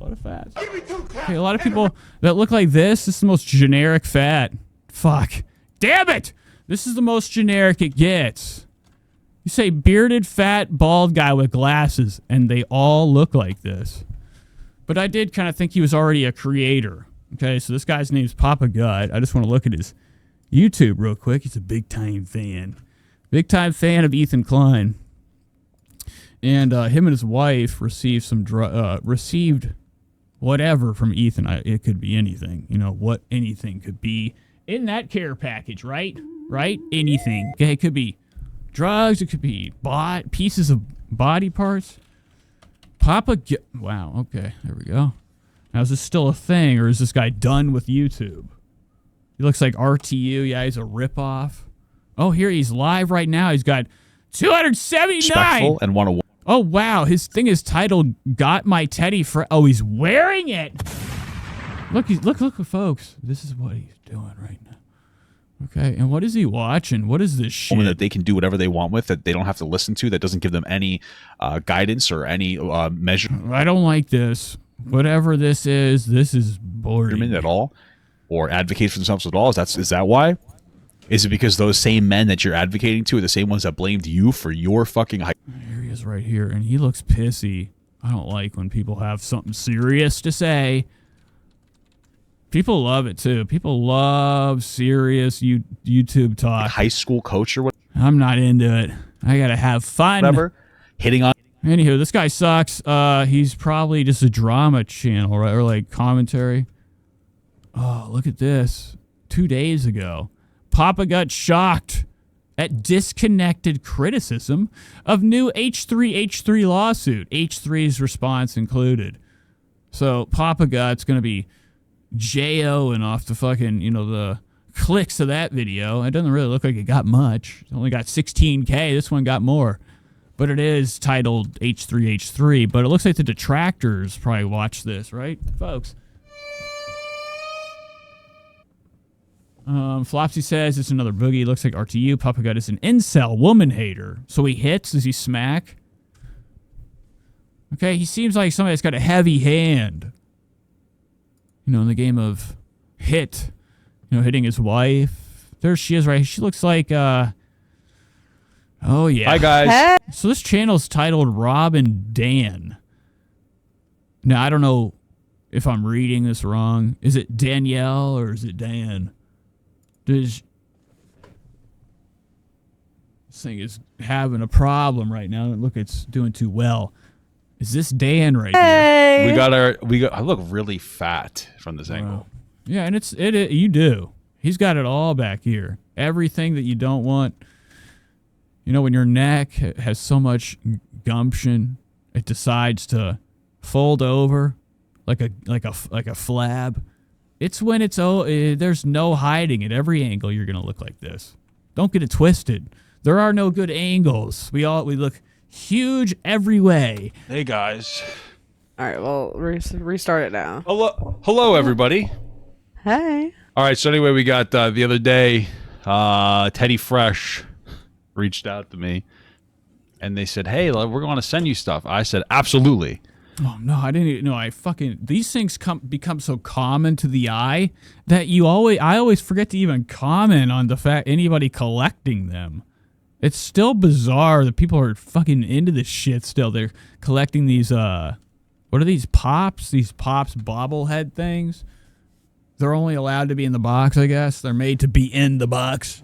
Okay, a lot of people that look like this. This is the most generic fat. Fuck. Damn it! This is the most generic it gets. You say bearded, fat, bald guy with glasses, and they all look like this. But I did kind of think he was already a creator. Okay, so this guy's name's Papa Gut. I just want to look at his YouTube real quick. He's a big-time fan. Big-time fan of Ethan Klein. And him and his wife received received whatever from Ethan. It could be anything. You know, what anything could be in that care package, right? Right? Anything. Okay, it could be drugs. It could be pieces of body parts. Wow, okay, there we go. Now, is this still a thing, or is this guy done with YouTube? He looks like RTU. Yeah, he's a ripoff. Oh, here he's live right now. He's got 279. Respectful and 101. Oh, wow. His thing is titled Got My Teddy for... Oh, he's wearing it. Look, folks. This is what he's doing right now. Okay, and what is he watching? What is this shit? That they can do whatever they want with, that they don't have to listen to, that doesn't give them any guidance or any measure. I don't like this. Whatever this is boring. At all, or advocate for themselves at all. Is that why? Is it because those same men that you're advocating to are the same ones that blamed you for your fucking... Here he is right here, and he looks pissy. I don't like when people have something serious to say. People love it, too. People love serious YouTube talk. High school coach or what? I'm not into it. I gotta have fun. Whatever. Hitting on... Anywho, this guy sucks. He's probably just a drama channel, right? Or like commentary. Oh, look at this. 2 days ago, Papa got shocked at disconnected criticism of new H3 lawsuit. H3's response included. So Papa Gut's going to be J-O-ing off the fucking, the clicks of that video. It doesn't really look like it got much. It only got 16K. This one got more. But it is titled H3. But it looks like the detractors probably watch this, right, folks? Flopsy says it's another boogie. Looks like RTU. Papa Gut is an incel woman hater. So he hits. Does he smack? Okay, he seems like somebody that's got a heavy hand. In the game of hit. Hitting his wife. There she is, right? She looks like, oh, yeah. Hi, guys. So this channel's titled Rob and Dan. Now, I don't know if I'm reading this wrong. Is it Danielle or is it Dan? This thing is having a problem right now. Look, it's doing too well. Is this Dan right here? I look really fat from this angle. Yeah, and you do. He's got it all back here. Everything that you don't want. When your neck has so much gumption, it decides to fold over like a flab. It's when there's no hiding. At every angle, you're gonna look like this. Don't get it twisted. There are no good angles. We look huge every way. Hey guys. All right, well, restart it now. Hello, everybody. Hey. All right, so anyway, we got the other day, Teddy Fresh reached out to me, and they said, "Hey, we're going to send you stuff." I said, "Absolutely." Oh no, I didn't even know. These things become so common to the eye that I always forget to even comment on the fact anybody collecting them. It's still bizarre that people are fucking into this shit still. They're collecting these what are these pops? These pops bobblehead things. They're only allowed to be in the box, I guess. They're made to be in the box.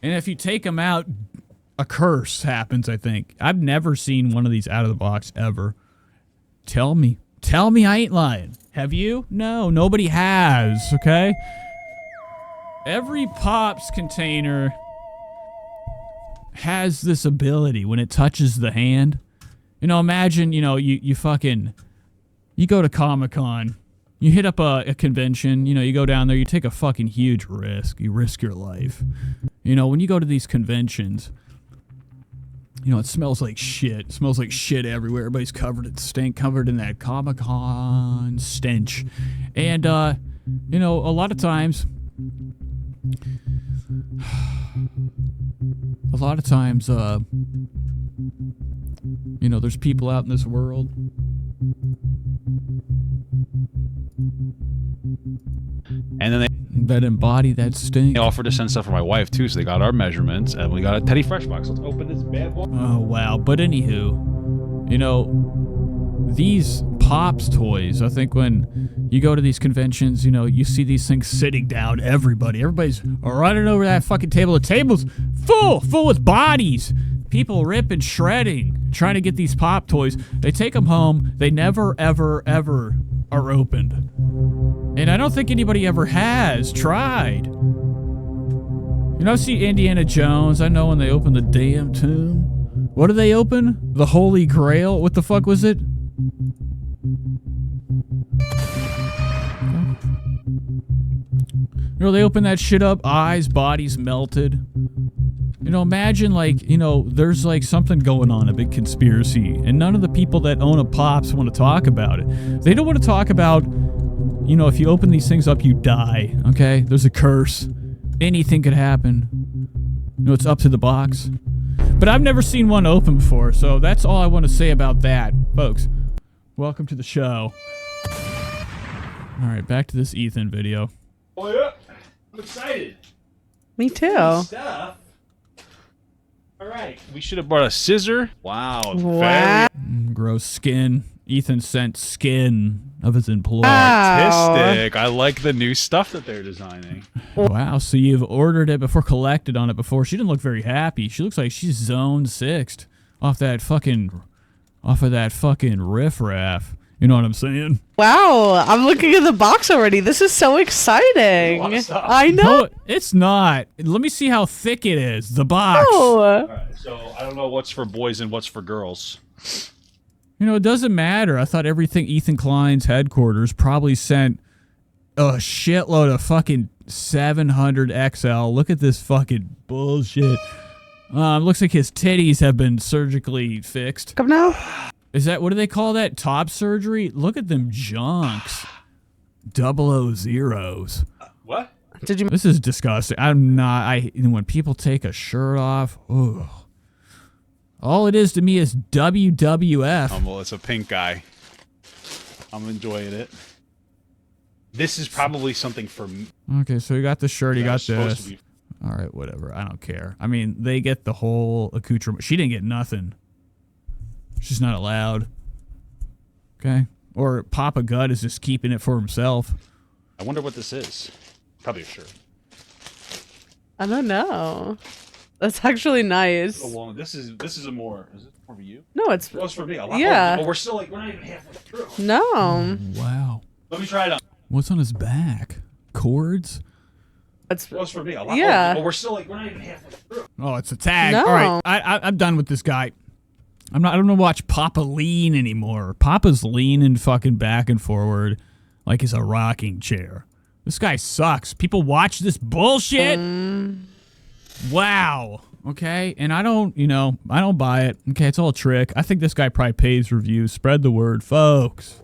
And if you take them out, a curse happens, I think. I've never seen one of these out of the box ever. Tell me I ain't lying. Have you? No, nobody has, okay? Every Pops container has this ability when it touches the hand. You know, imagine, you know, you go to Comic-Con, you hit up a convention, you know, you go down there, you take a fucking huge risk. You risk your life. You know, when you go to these conventions, you know, it smells like shit. It smells like shit everywhere. Everybody's covered in stink, covered in that Comic-Con stench. And, you know, a lot of times, you know, there's people out in this world. And then that embody that stink. they offered to send stuff for my wife too, so they got our measurements, and we got a Teddy Fresh box. Let's open this bad boy. Oh, wow. But anywho, you know, these Pops toys, I think when you go to these conventions, you know, you see these things sitting down, everybody's running over that fucking table. The table's full with bodies. People ripping, shredding, trying to get these Pop toys. They take them home. They never, ever, ever are opened. And I don't think anybody ever has tried. You know, see Indiana Jones. I know when they open the damn tomb. What do they open? The Holy Grail? What the fuck was it? You know, they open that shit up. Eyes, bodies melted. You know, imagine, like, you know, there's like something going on, a big conspiracy, and none of the people that own a Pops want to talk about it. They don't want to talk about, you know, if you open these things up, you die, okay? There's a curse. Anything could happen. You know, it's up to the box. But I've never seen one open before, so that's all I want to say about that. Folks, welcome to the show. All right, back to this Ethan video. Oh yeah, I'm excited. Me too. Stuff. All right, we should have brought a scissor. Wow. Wow. Gross skin. Ethan sent skin of his employee. Artistic. I like the new stuff that they're designing. Wow, so you've ordered it before, collected on it before. She didn't look very happy. She looks like she's zone sixed off of that fucking riffraff. You know what I'm saying? Wow, I'm looking at the box already. This is so exciting. I know. No, it's not. Let me see how thick it is. The box. Oh. All right, so I don't know what's for boys and what's for girls. You know, it doesn't matter. I thought everything Ethan Klein's headquarters probably sent a shitload of fucking 700 XL. Look at this fucking bullshit. Looks like his titties have been surgically fixed. Come now. Is that, what do they call that? Top surgery? Look at them junks. 000s. What? Did you? This is disgusting. When people take a shirt off, ugh. All it is to me is WWF. Well, it's a pink guy. I'm enjoying it. This is probably something for me. Okay, so you got the shirt, you got supposed this. to be- All right, whatever. I don't care. I mean, they get the whole accoutrement. She didn't get nothing. She's not allowed. Okay? Or Papa Gut is just keeping it for himself. I wonder what this is. Probably a shirt. I don't know. That's actually nice. Oh, well, this is a more. Is it for you? No, it's. Oh, it's for me. Yeah. Oh, we're still like, we're not even halfway through. No. Wow. Let me try it on. What's on his back? Cords? It's. Oh, it's for me. Yeah. Oh, we're still like, we're not even halfway through. Oh, it's a tag. No. All right, I'm done with this guy. I don't want to watch Papa lean anymore. Papa's leaning fucking back and forward like he's a rocking chair. This guy sucks. People watch this bullshit. Wow. Okay. And I don't buy it. Okay. It's all a trick. I think this guy probably pays reviews. Spread the word, folks.